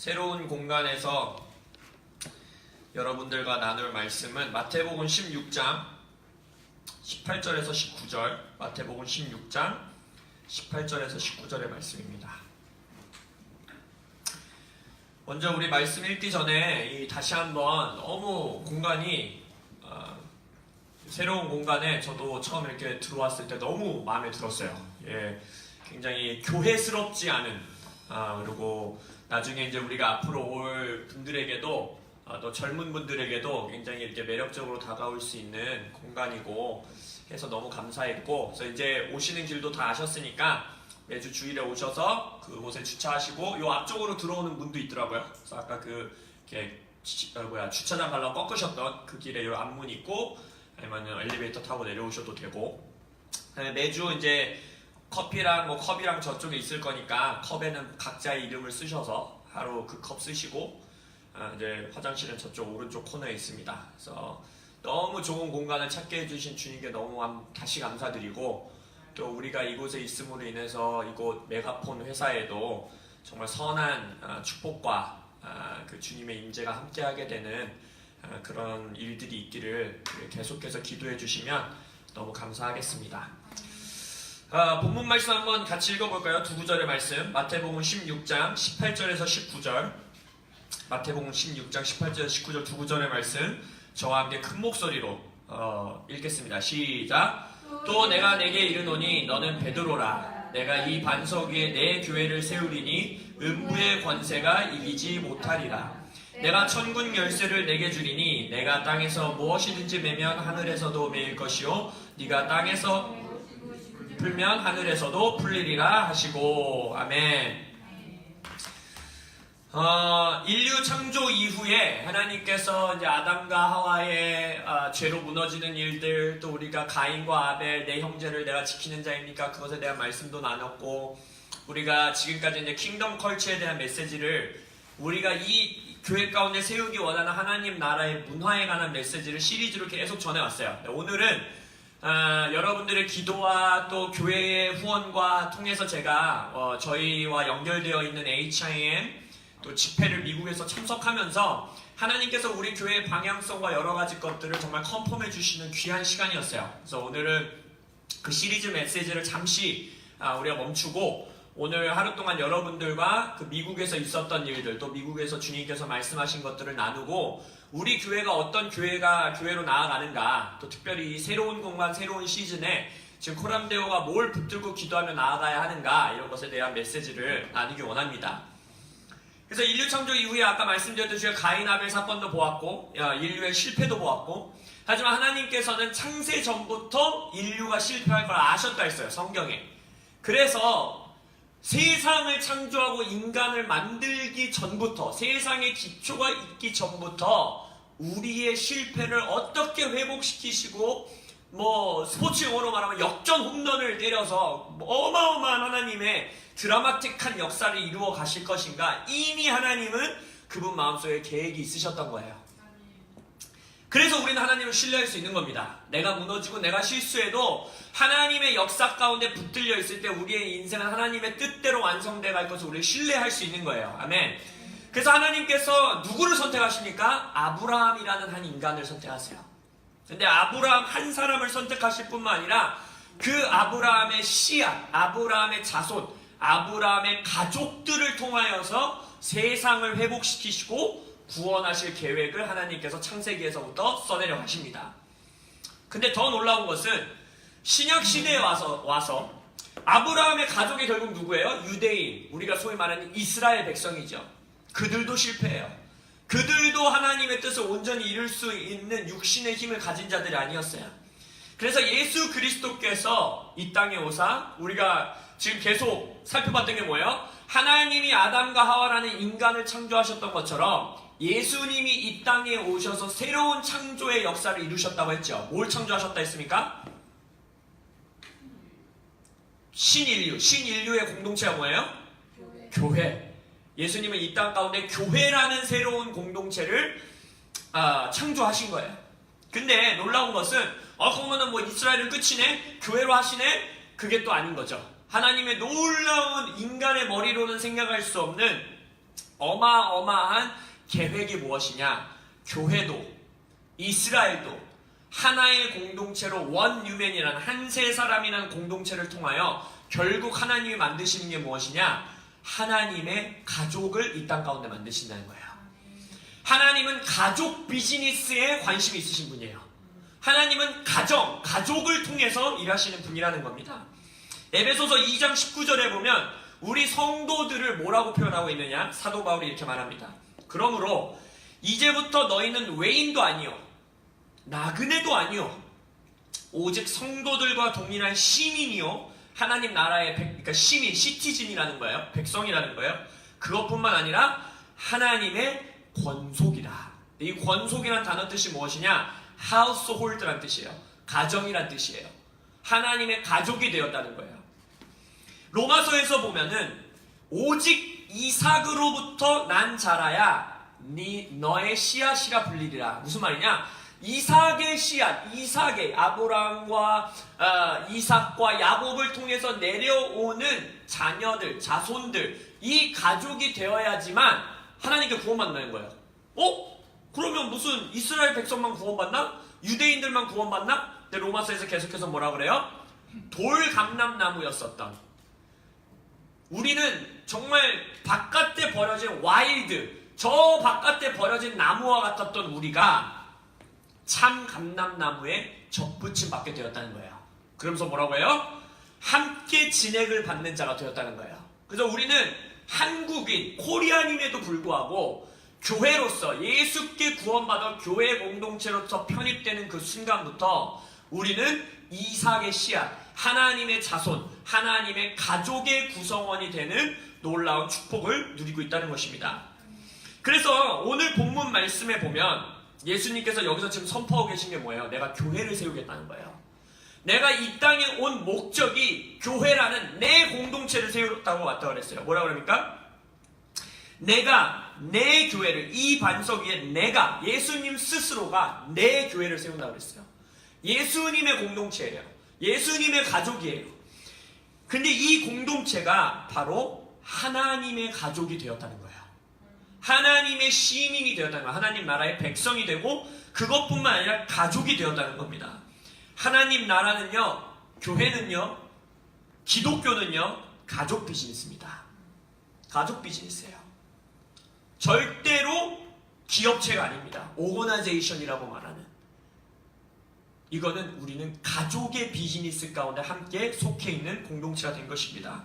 새로운 공간에서 여러분들과 나눌 말씀은 마태복음 16장 18절에서 19절, 마태복음 16장 18절에서 19절의 말씀입니다. 먼저 우리 말씀 읽기 전에 다시 한번 너무 공간이 새로운 공간에 저도 처음 이렇게 들어왔을 때 너무 마음에 들었어요. 굉장히 교회스럽지 않은 그리고 나중에 이제 우리가 앞으로 올 분들에게도 또 젊은 분들에게도 굉장히 이렇게 매력적으로 다가올 수 있는 공간이고 해서 너무 감사했고, 그래서 이제 오시는 길도 다 아셨으니까 매주 주일에 오셔서 그곳에 주차하시고 요 앞쪽으로 들어오는 문도 있더라고요. 그래서 아까 주차장 가려고 꺾으셨던 그 길에 요 앞문 있고, 아니면 엘리베이터 타고 내려오셔도 되고, 매주 이제 커피랑 컵이랑 저쪽에 있을 거니까 컵에는 각자의 이름을 쓰셔서 하루 그 컵 쓰시고, 이제 화장실은 저쪽 오른쪽 코너에 있습니다. 그래서 너무 좋은 공간을 찾게 해주신 주님께 너무 다시 감사드리고, 또 우리가 이곳에 있음으로 인해서 이곳 메가폰 회사에도 정말 선한 축복과 그 주님의 임재가 함께하게 되는 그런 일들이 있기를 계속해서 기도해 주시면 너무 감사하겠습니다. 본문 말씀 한번 같이 읽어볼까요? 두 구절의 말씀, 마태복음 16장 18절에서 19절, 마태복음 16장 18절에서 19절 두 구절의 말씀 저와 함께 큰 목소리로 읽겠습니다. 시작. 또 내가 내게 이르노니 너는 베드로라. 내가 이 반석 위에 내 교회를 세우리니 음부의 권세가 이기지 못하리라. 내가 천군 열쇠를 내게 주리니 내가 땅에서 무엇이든지 매면 하늘에서도 매일 것이요 네가 땅에서 풀면 하늘에서도 풀리리라 하시고. 아멘. 인류 창조 이후에 하나님께서 이제 아담과 하와의 죄로 무너지는 일들, 또 우리가 가인과 아벨, 내 형제를 내가 지키는 자입니까? 그것에 대한 말씀도 나눴고, 우리가 지금까지 이제 킹덤 컬처에 대한 메시지를 우리가 이 교회 가운데 세우기 원하는 하나님 나라의 문화에 관한 메시지를 시리즈로 계속 전해왔어요. 오늘은 여러분들의 기도와 또 교회의 후원과 통해서 제가 저희와 연결되어 있는 HIM 또 집회를 미국에서 참석하면서 하나님께서 우리 교회의 방향성과 여러 가지 것들을 정말 컨펌해 주시는 귀한 시간이었어요. 그래서 오늘은 그 시리즈 메시지를 잠시 우리가 멈추고 오늘 하루 동안 여러분들과 그 미국에서 있었던 일들, 또 미국에서 주님께서 말씀하신 것들을 나누고 우리 교회가 어떤 교회로 나아가는가, 또 특별히 이 새로운 공간, 새로운 시즌에 지금 코람데오가 뭘 붙들고 기도하며 나아가야 하는가, 이런 것에 대한 메시지를 나누기 원합니다. 그래서 인류 창조 이후에 아까 말씀드렸듯이 가인 아벨 사건도 보았고, 인류의 실패도 보았고, 하지만 하나님께서는 창세 전부터 인류가 실패할 걸 아셨다 했어요, 성경에. 그래서 세상을 창조하고 인간을 만들기 전부터, 세상의 기초가 있기 전부터 우리의 실패를 어떻게 회복시키시고, 스포츠 용어로 말하면 역전 홈런을 때려서 어마어마한 하나님의 드라마틱한 역사를 이루어 가실 것인가, 이미 하나님은 그분 마음속에 계획이 있으셨던 거예요. 그래서 우리는 하나님을 신뢰할 수 있는 겁니다. 내가 무너지고 내가 실수해도 하나님의 역사 가운데 붙들려 있을 때 우리의 인생은 하나님의 뜻대로 완성돼 갈 것을 우리를 신뢰할 수 있는 거예요. 아멘. 그래서 하나님께서 누구를 선택하십니까? 아브라함이라는 한 인간을 선택하세요. 근데 아브라함 한 사람을 선택하실 뿐만 아니라 그 아브라함의 씨앗, 아브라함의 자손, 아브라함의 가족들을 통하여서 세상을 회복시키시고 구원하실 계획을 하나님께서 창세기에서부터 써내려 가십니다. 근데 더 놀라운 것은 신약 시대에 와서 아브라함의 가족이 결국 누구예요? 유대인, 우리가 소위 말하는 이스라엘 백성이죠. 그들도 실패해요. 그들도 하나님의 뜻을 온전히 이룰 수 있는 육신의 힘을 가진 자들이 아니었어요. 그래서 예수 그리스도께서 이 땅에 오사 우리가 지금 계속 살펴봤던 게 뭐예요? 하나님이 아담과 하와라는 인간을 창조하셨던 것처럼 예수님이 이 땅에 오셔서 새로운 창조의 역사를 이루셨다고 했죠. 뭘 창조하셨다 했습니까? 신인류의 공동체가 뭐예요? 교회. 예수님은 이 땅 가운데 교회라는 새로운 공동체를 창조하신 거예요. 근데 놀라운 것은 그러면은 이스라엘은 끝이네? 교회로 하시네? 그게 또 아닌 거죠. 하나님의 놀라운 인간의 머리로는 생각할 수 없는 어마어마한 계획이 무엇이냐? 교회도 이스라엘도 하나의 공동체로 원유맨이라는 한 세 사람이라는 공동체를 통하여 결국 하나님이 만드시는 게 무엇이냐? 하나님의 가족을 이 땅 가운데 만드신다는 거예요. 하나님은 가족 비즈니스에 관심이 있으신 분이에요. 하나님은 가족을 통해서 일하시는 분이라는 겁니다. 에베소서 2장 19절에 보면 우리 성도들을 뭐라고 표현하고 있느냐? 사도 바울이 이렇게 말합니다. 그러므로 이제부터 너희는 외인도 아니요 나그네도 아니요 오직 성도들과 동일한 시민이요 하나님 나라의 그러니까 시민, 시티즌이라는 거예요. 백성이라는 거예요. 그것뿐만 아니라 하나님의 권속이다. 이 권속이라는 단어 뜻이 무엇이냐? household란 뜻이에요. 가정이란 뜻이에요. 하나님의 가족이 되었다는 거예요. 로마서에서 보면은 오직 이삭으로부터 난 자라야 너의 씨앗이라 불리리라. 무슨 말이냐? 이삭의 씨앗, 이삭의 아브라함과 이삭과 야곱을 통해서 내려오는 자녀들, 자손들, 이 가족이 되어야지만 하나님께 구원받는 거예요. 그러면 무슨 이스라엘 백성만 구원받나? 유대인들만 구원받나? 근데 로마서에서 계속해서 뭐라 그래요? 돌감람나무였었던, 우리는 정말 바깥에 버려진 와일드, 저 바깥에 버려진 나무와 같았던 우리가 참 감람나무에 접붙임 받게 되었다는 거예요. 그러면서 뭐라고 해요? 함께 진액을 받는 자가 되었다는 거예요. 그래서 우리는 한국인, 코리안임에도 불구하고 교회로서 예수께 구원받아 교회 공동체로서 편입되는 그 순간부터 우리는 이삭의 씨앗, 하나님의 자손, 하나님의 가족의 구성원이 되는 놀라운 축복을 누리고 있다는 것입니다. 그래서 오늘 본문 말씀에 보면 예수님께서 여기서 지금 선포하고 계신 게 뭐예요? 내가 교회를 세우겠다는 거예요. 내가 이 땅에 온 목적이 교회라는 내 공동체를 세우겠다고 왔다 그랬어요. 뭐라 그럽니까? 내가 내 교회를, 이 반석 위에 내가, 예수님 스스로가 내 교회를 세운다고 그랬어요. 예수님의 공동체예요. 예수님의 가족이에요. 근데 이 공동체가 바로 하나님의 가족이 되었다는 거예요. 하나님의 시민이 되었다는 거예요. 하나님 나라의 백성이 되고 그것뿐만 아니라 가족이 되었다는 겁니다. 하나님 나라는요, 교회는요, 기독교는요, 가족 비즈니스입니다. 가족 비즈니스예요. 절대로 기업체가 아닙니다. 오거나이제이션이라고 말하는. 이거는 우리는 가족의 비즈니스 가운데 함께 속해 있는 공동체가 된 것입니다.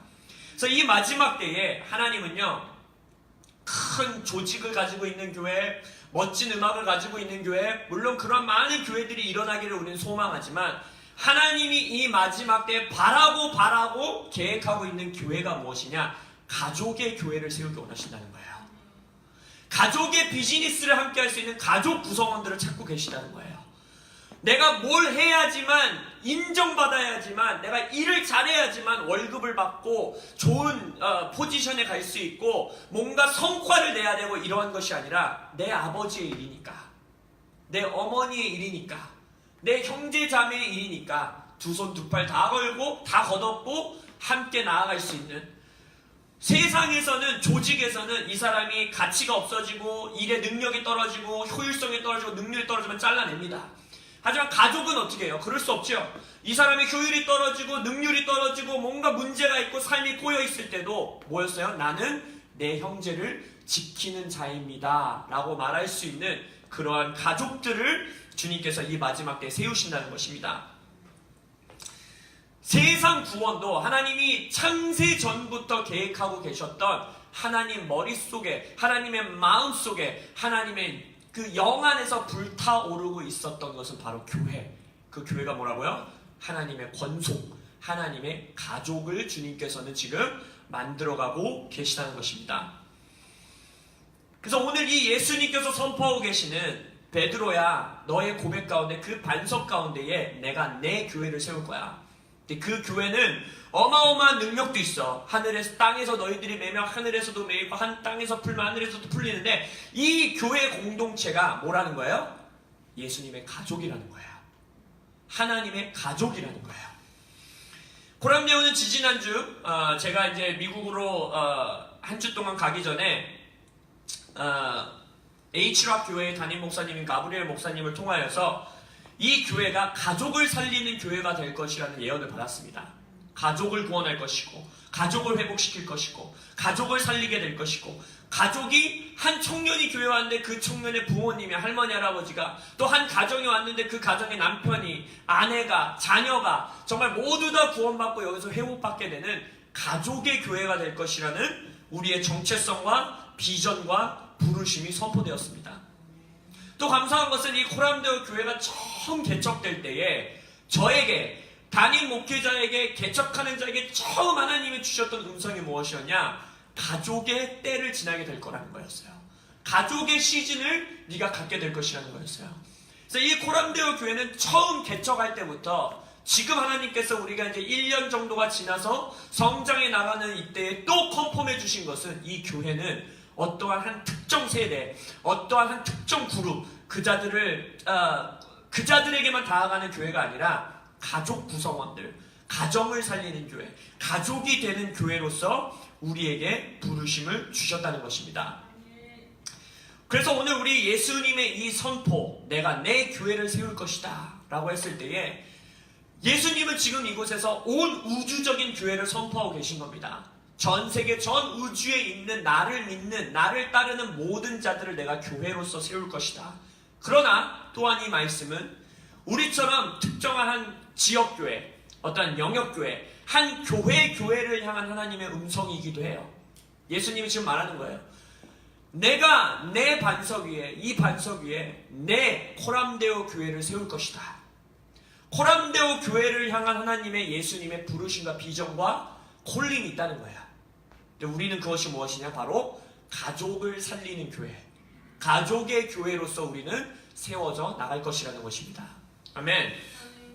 그래서 이 마지막 때에 하나님은요, 큰 조직을 가지고 있는 교회, 멋진 음악을 가지고 있는 교회, 물론 그런 많은 교회들이 일어나기를 우리는 소망하지만 하나님이 이 마지막 때에 바라고 계획하고 있는 교회가 무엇이냐? 가족의 교회를 세우기 원하신다는 거예요. 가족의 비즈니스를 함께 할 수 있는 가족 구성원들을 찾고 계시다는 거예요. 내가 뭘 해야지만, 인정받아야지만, 내가 일을 잘해야지만 월급을 받고 좋은 포지션에 갈 수 있고 뭔가 성과를 내야 되고 이러한 것이 아니라 내 아버지의 일이니까, 내 어머니의 일이니까, 내 형제 자매의 일이니까 두 손 두 팔 다 걸고 다 걷었고 함께 나아갈 수 있는, 세상에서는, 조직에서는 이 사람이 가치가 없어지고 일의 능력이 떨어지고 효율성이 떨어지고 능률이 떨어지면 잘라냅니다. 하지만 가족은 어떻게 해요? 그럴 수 없죠. 이 사람의 효율이 떨어지고 능률이 떨어지고 뭔가 문제가 있고 삶이 꼬여 있을 때도 뭐였어요? 나는 내 형제를 지키는 자입니다 라고 말할 수 있는 그러한 가족들을 주님께서 이 마지막 때에 세우신다는 것입니다. 세상 구원도 하나님이 창세 전부터 계획하고 계셨던 하나님 머릿속에, 하나님의 마음속에, 하나님의 그 영 안에서 불타오르고 있었던 것은 바로 교회. 그 교회가 뭐라고요? 하나님의 권속, 하나님의 가족을 주님께서는 지금 만들어가고 계시다는 것입니다. 그래서 오늘 이 예수님께서 선포하고 계시는 베드로야, 너의 고백 가운데 그 반석 가운데에 내가 내 교회를 세울 거야. 근데 그 교회는 어마어마한 능력도 있어. 하늘에서, 땅에서 너희들이 매면 하늘에서도 매이고 땅에서 풀면 하늘에서도 풀리는데 이 교회 공동체가 뭐라는 거예요? 예수님의 가족이라는 거예요. 하나님의 가족이라는 거예요. 고람내오는 지지난주 제가 이제 미국으로 한 주 동안 가기 전에 H락 교회의 담임 목사님인 가브리엘 목사님을 통하여서 이 교회가 가족을 살리는 교회가 될 것이라는 예언을 받았습니다. 가족을 구원할 것이고, 가족을 회복시킬 것이고, 가족을 살리게 될 것이고, 가족이 한 청년이 교회에 왔는데 그 청년의 부모님이, 할머니, 할아버지가, 또 한 가정이 왔는데 그 가정의 남편이, 아내가, 자녀가 정말 모두 다 구원받고 여기서 회복받게 되는 가족의 교회가 될 것이라는 우리의 정체성과 비전과 부르심이 선포되었습니다. 또 감사한 것은 이 코람데오 교회가 처음 개척될 때에 저에게, 담임 목회자에게, 개척하는 자에게 처음 하나님이 주셨던 음성이 무엇이었냐? 가족의 때를 지나게 될 거라는 거였어요. 가족의 시즌을 네가 갖게 될 것이라는 거였어요. 그래서 이 코람데오 교회는 처음 개척할 때부터 지금 하나님께서 우리가 이제 1년 정도가 지나서 성장해 나가는 이때에 또 컨펌해 주신 것은 이 교회는 어떠한 한 특정 세대, 어떠한 한 특정 그룹, 그자들에게만 다가가는 교회가 아니라 가족 구성원들, 가정을 살리는 교회, 가족이 되는 교회로서 우리에게 부르심을 주셨다는 것입니다. 그래서 오늘 우리 예수님의 이 선포, 내가 내 교회를 세울 것이다 라고 했을 때에 예수님은 지금 이곳에서 온 우주적인 교회를 선포하고 계신 겁니다. 전 세계 전 우주에 있는 나를 믿는, 나를 따르는 모든 자들을 내가 교회로서 세울 것이다. 그러나 또한 이 말씀은 우리처럼 특정한 한 지역교회, 어떤 영역교회, 한 교회를 향한 하나님의 음성이기도 해요. 예수님이 지금 말하는 거예요. 내가 내 반석 위에, 이 반석 위에 내 코람데오 교회를 세울 것이다. 코람데오 교회를 향한 하나님의 예수님의 부르심과 비전과 콜링이 있다는 거예요. 우리는 그것이 무엇이냐? 바로 가족을 살리는 교회, 가족의 교회로서 우리는 세워져 나갈 것이라는 것입니다. 아멘.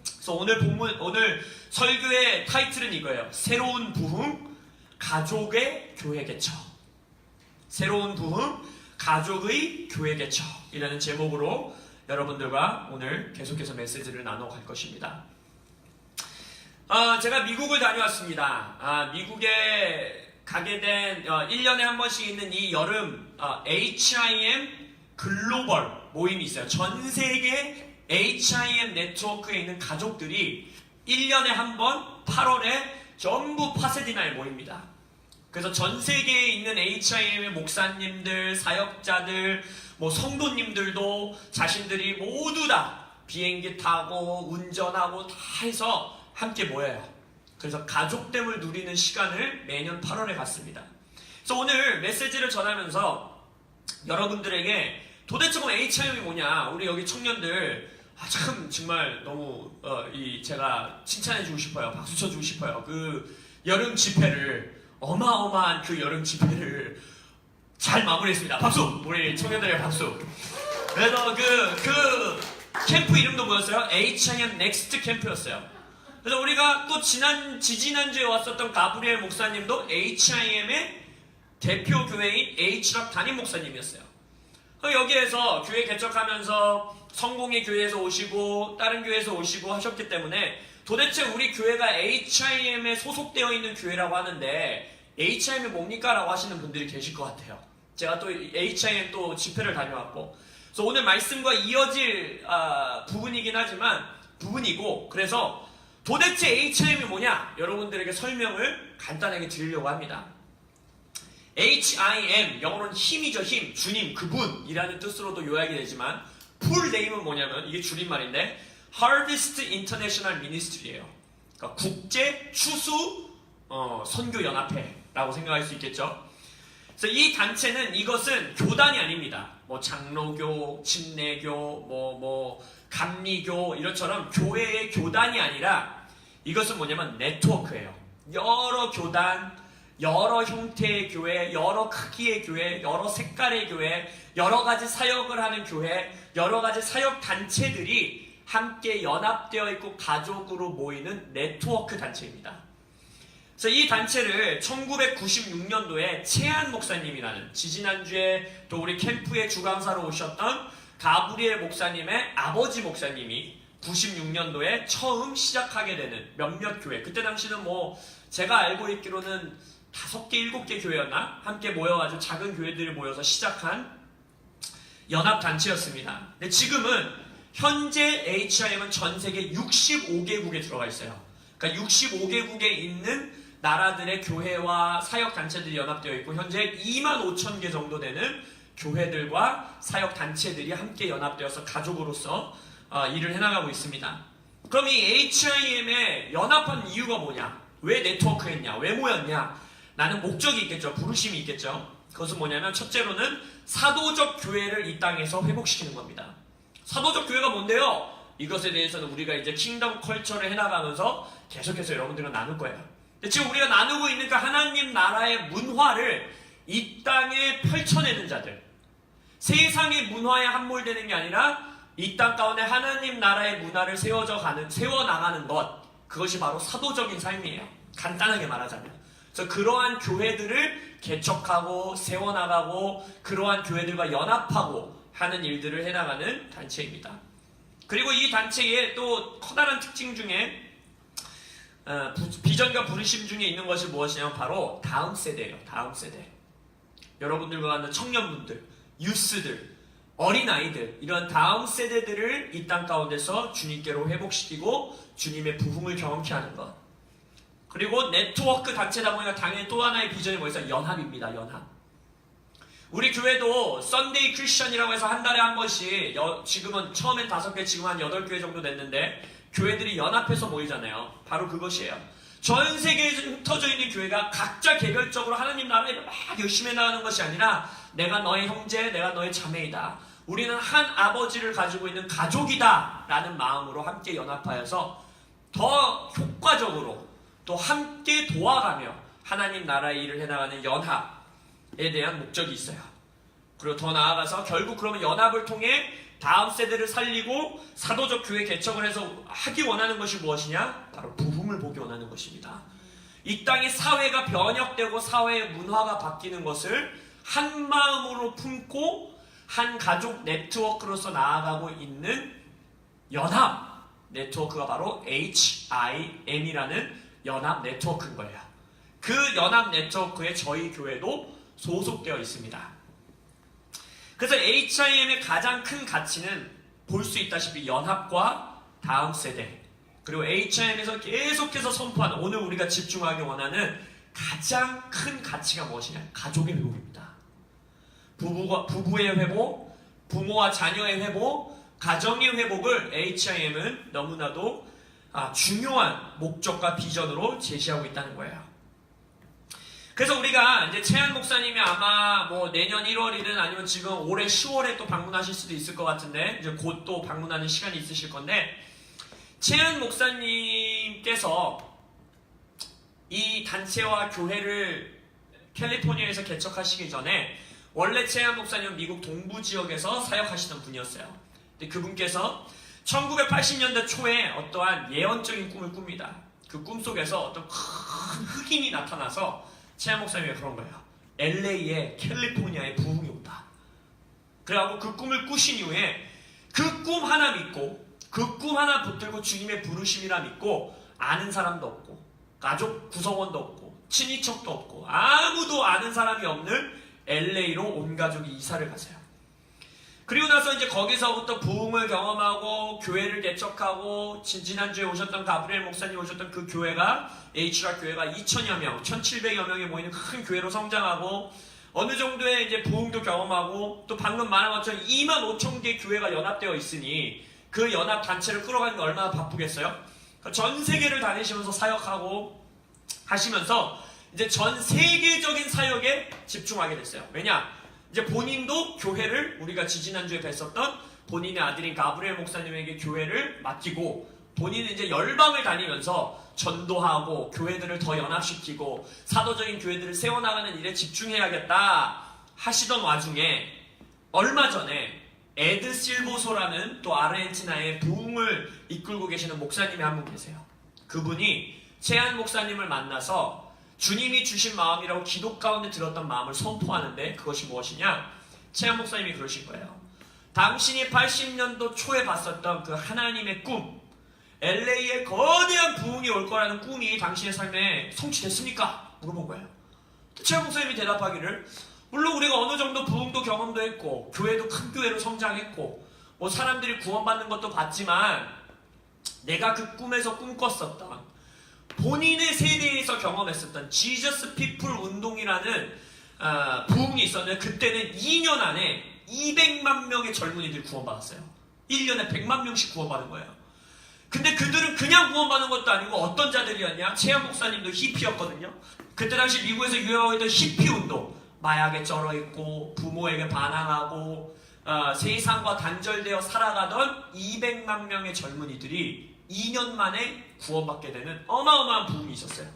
그래서 오늘 설교의 타이틀은 이거예요. 새로운 부흥, 가족의 교회 개척. 새로운 부흥, 가족의 교회 개척이라는 제목으로 여러분들과 오늘 계속해서 메시지를 나눠갈 것입니다. 제가 미국을 다녀왔습니다. 미국에 가게 된 1년에 한 번씩 있는 이 여름 HIM 글로벌 모임이 있어요. 전 세계 HIM 네트워크에 있는 가족들이 1년에 한 번 8월에 전부 파세디나에 모입니다. 그래서 전 세계에 있는 HIM의 목사님들, 사역자들, 성도님들도 자신들이 모두 다 비행기 타고 운전하고 다 해서 함께 모여요. 그래서 가족됨을 누리는 시간을 매년 8월에 갖습니다. 그래서 오늘 메시지를 전하면서 여러분들에게 도대체 HIM이 뭐냐, 우리 여기 청년들 참 정말 너무 제가 칭찬해주고 싶어요. 박수 쳐주고 싶어요. 그 여름 집회를, 어마어마한 그 여름 집회를 잘 마무리했습니다. 박수! 우리 청년들의 박수. 그래서 그 캠프 이름도 뭐였어요? HIM 넥스트 캠프였어요. 그래서 우리가 또 지지난주에 왔었던 가브리엘 목사님도 HIM의 대표 교회인 H락 담임 목사님이었어요. 여기에서 교회 개척하면서 성공의 교회에서 오시고 다른 교회에서 오시고 하셨기 때문에 도대체 우리 교회가 HIM에 소속되어 있는 교회라고 하는데 HIM이 뭡니까? 라고 하시는 분들이 계실 것 같아요. 제가 또 HIM 또 집회를 다녀왔고, 그래서 오늘 말씀과 이어질 부분이긴 하지만 부분이고, 그래서 도대체 HIM이 뭐냐? 여러분들에게 설명을 간단하게 드리려고 합니다. HIM, 영어로는 힘이죠. 힘, 주님, 그분이라는 뜻으로도 요약이 되지만 풀 네임은 뭐냐면, 이게 줄임말인데 Harvest International Ministry예요. 그러니까 국제 추수 선교연합회라고 생각할 수 있겠죠. 그래서 이 단체는, 이것은 교단이 아닙니다. 장로교, 침례교, 감리교 이런처럼 교회의 교단이 아니라 이것은 뭐냐면 네트워크예요. 여러 교단, 여러 형태의 교회, 여러 크기의 교회, 여러 색깔의 교회, 여러 가지 사역을 하는 교회, 여러 가지 사역 단체들이 함께 연합되어 있고 가족으로 모이는 네트워크 단체입니다. 그래서 이 단체를 1996년도에 채한 목사님이라는, 지지난주에 또 우리 캠프의 주강사로 오셨던 가브리엘 목사님의 아버지 목사님이 96년도에 처음 시작하게 되는 몇몇 교회, 그때 당시는 제가 알고 있기로는 5개, 7개 교회였나? 함께 모여가지고 작은 교회들이 모여서 시작한 연합단체였습니다. 근데 지금은 현재 HIM은 전 세계 65개국에 들어가 있어요. 그러니까 65개국에 있는 나라들의 교회와 사역단체들이 연합되어 있고 현재 25,000개 정도 되는 교회들과 사역단체들이 함께 연합되어서 가족으로서 일을 해나가고 있습니다. 그럼 이 HIM에 연합한 이유가 뭐냐? 왜 네트워크했냐? 왜 모였냐? 라는 목적이 있겠죠. 부르심이 있겠죠. 그것은 뭐냐면 첫째로는 사도적 교회를 이 땅에서 회복시키는 겁니다. 사도적 교회가 뭔데요? 이것에 대해서는 우리가 이제 킹덤 컬처를 해나가면서 계속해서 여러분들과 나눌 거예요. 근데 지금 우리가 나누고 있는 그 하나님 나라의 문화를 이 땅에 펼쳐내는 자들, 세상의 문화에 함몰되는 게 아니라 이 땅 가운데 하나님 나라의 문화를 세워나가는 것, 그것이 바로 사도적인 삶이에요. 간단하게 말하자면. 그래서 그러한 교회들을 개척하고 세워나가고 그러한 교회들과 연합하고 하는 일들을 해나가는 단체입니다. 그리고 이 단체의 또 커다란 특징 중에 비전과 부르심 중에 있는 것이 무엇이냐면 바로 다음 세대예요. 다음 세대. 여러분들과 같은 청년분들, 유스들, 어린아이들, 이런 다음 세대들을 이 땅 가운데서 주님께로 회복시키고 주님의 부흥을 경험케 하는 것. 그리고 네트워크 단체다 보니까 당연히 또 하나의 비전이 뭐였어요? 연합입니다. 연합. 우리 교회도 썬데이 크리스천이라고 해서 한 달에 한 번씩 지금은 처음엔 5개, 지금 한 8교회 정도 됐는데 교회들이 연합해서 모이잖아요. 바로 그것이에요. 전 세계에 흩어져 있는 교회가 각자 개별적으로 하나님 나라에 막 열심히 나가는 것이 아니라 내가 너의 형제, 내가 너의 자매이다. 우리는 한 아버지를 가지고 있는 가족이다 라는 마음으로 함께 연합하여서 더 효과적으로 또 함께 도와가며 하나님 나라의 일을 해나가는 연합에 대한 목적이 있어요. 그리고 더 나아가서 결국 그러면 연합을 통해 다음 세대를 살리고 사도적 교회 개척을 해서 하기 원하는 것이 무엇이냐? 바로 부흥을 보기 원하는 것입니다. 이 땅의 사회가 변혁되고 사회의 문화가 바뀌는 것을 한 마음으로 품고 한 가족 네트워크로서 나아가고 있는 연합 네트워크가 바로 HIM이라는 연합 네트워크인 거예요. 그 연합 네트워크에 저희 교회도 소속되어 있습니다. 그래서 HIM의 가장 큰 가치는 볼 수 있다시피 연합과 다음 세대, 그리고 HIM에서 계속해서 선포하는 오늘 우리가 집중하기 원하는 가장 큰 가치가 무엇이냐? 가족의 회복입니다. 부부의 회복, 부모와 자녀의 회복, 가정의 회복을 HIM은 너무나도 중요한 목적과 비전으로 제시하고 있다는 거예요. 그래서 우리가 이제 채한 목사님이 아마 뭐 내년 1월이든 아니면 지금 올해 10월에 또 방문하실 수도 있을 것 같은데 이제 곧 또 방문하는 시간이 있으실 건데 채한 목사님께서 이 단체와 교회를 캘리포니아에서 개척하시기 전에 원래 채한 목사님은 미국 동부 지역에서 사역하시던 분이었어요. 근데 그분께서 1980년대 초에 어떠한 예언적인 꿈을 꿉니다. 그 꿈 속에서 어떤 큰 흑인이 나타나서 채한 목사님이 그런 거예요. LA에 캘리포니아에 부흥이 온다. 그래갖고 그 꿈을 꾸신 이후에 그 꿈 하나 믿고 그 꿈 하나 붙들고 주님의 부르심이라 믿고 아는 사람도 없고 가족 구성원도 없고 친인척도 없고 아무도 아는 사람이 없는 LA로 온 가족이 이사를 가세요. 그리고 나서 이제 거기서부터 부흥을 경험하고 교회를 개척하고 지난주에 오셨던 가브리엘 목사님 오셨던 그 교회가 HR 교회가 2,000여 명, 1,700여 명이 모이는 큰 교회로 성장하고 어느 정도의 이제 부흥도 경험하고 또 방금 말한 것처럼 25,000개 교회가 연합되어 있으니 그 연합 단체를 끌어가는 게 얼마나 바쁘겠어요? 전 세계를 다니시면서 사역하고 하시면서 이제 전 세계적인 사역에 집중하게 됐어요. 왜냐? 이제 본인도 교회를 우리가 지지난주에 뵀었던 본인의 아들인 가브리엘 목사님에게 교회를 맡기고 본인은 이제 열방을 다니면서 전도하고 교회들을 더 연합시키고 사도적인 교회들을 세워나가는 일에 집중해야겠다 하시던 와중에 얼마 전에 에드 실보소라는 또 아르헨티나의 부흥을 이끌고 계시는 목사님이 한 분 계세요. 그분이 채한 목사님을 만나서 주님이 주신 마음이라고 기도 가운데 들었던 마음을 선포하는데 그것이 무엇이냐? 채한 목사님이 그러신 거예요. 당신이 80년도 초에 봤었던 그 하나님의 꿈, LA에 거대한 부흥이 올 거라는 꿈이 당신의 삶에 성취됐습니까? 물어본 거예요. 최 목사님이 대답하기를 물론 우리가 어느 정도 부흥도 경험도 했고 교회도 큰 교회로 성장했고 뭐 사람들이 구원받는 것도 봤지만 내가 그 꿈에서 꿈꿨었던 본인의 세대에서 경험했었던 지저스 피플 운동이라는 부흥이 있었는데 그때는 2년 안에 200만 명의 젊은이들이 구원받았어요. 1년에 100만 명씩 구원받은 거예요. 근데 그들은 그냥 구원받은 것도 아니고 어떤 자들이었냐? 최한 목사님도 히피였거든요. 그때 당시 미국에서 유행하고 있던 히피 운동, 마약에 쩔어있고 부모에게 반항하고 세상과 단절되어 살아가던 200만 명의 젊은이들이 2년 만에 구원받게 되는 어마어마한 부흥이 있었어요.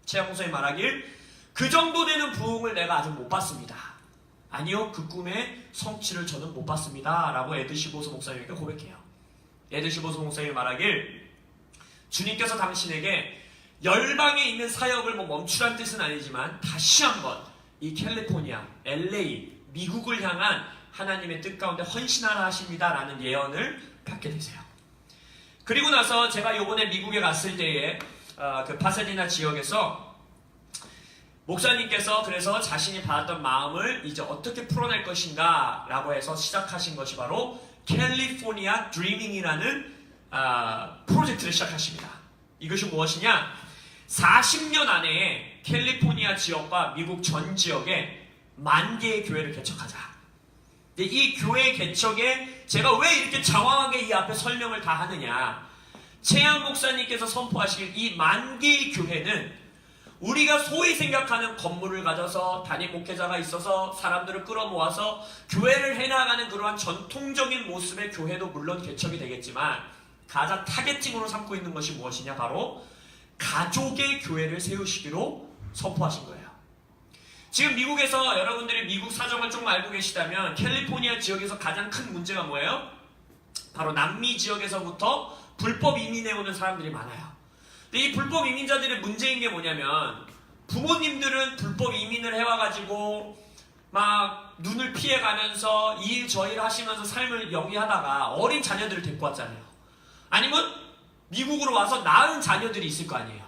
최한 목사님 말하길 그 정도 되는 부흥을 내가 아직 못 봤습니다. 아니요, 그 꿈의 성취를 저는 못 봤습니다 라고 에드시보스 목사님에게 고백해요. 에드시보스 목사님이 말하길 주님께서 당신에게 열방에 있는 사역을 멈추란 뜻은 아니지만 다시 한번 이 캘리포니아, LA, 미국을 향한 하나님의 뜻 가운데 헌신하라 하십니다 라는 예언을 받게 되세요. 그리고 나서 제가 요번에 미국에 갔을 때에 그 파사디나 지역에서 목사님께서 그래서 자신이 받았던 마음을 이제 어떻게 풀어낼 것인가 라고 해서 시작하신 것이 바로 캘리포니아 드리밍이라는 프로젝트를 시작하십니다. 이것이 무엇이냐? 40년 안에 캘리포니아 지역과 미국 전 지역에 10,000개의 교회를 개척하자. 이 교회 개척에 제가 왜 이렇게 장황하게 이 앞에 설명을 다 하느냐? 최양 목사님께서 선포하시길 이 10,000개의 교회는 우리가 소위 생각하는 건물을 가져서 담임 목회자가 있어서 사람들을 끌어모아서 교회를 해나가는 그러한 전통적인 모습의 교회도 물론 개척이 되겠지만 가장 타겟팅으로 삼고 있는 것이 무엇이냐? 바로 가족의 교회를 세우시기로 선포하신 거예요. 지금 미국에서 여러분들이 미국 사정을 좀 알고 계시다면 캘리포니아 지역에서 가장 큰 문제가 뭐예요? 바로 남미 지역에서부터 불법 이민해 오는 사람들이 많아요. 근데 이 불법 이민자들의 문제인 게 뭐냐면 부모님들은 불법 이민을 해와가지고 막 눈을 피해가면서 이 일 저 일 하시면서 삶을 영위하다가 어린 자녀들을 데리고 왔잖아요. 아니면 미국으로 와서 낳은 자녀들이 있을 거 아니에요.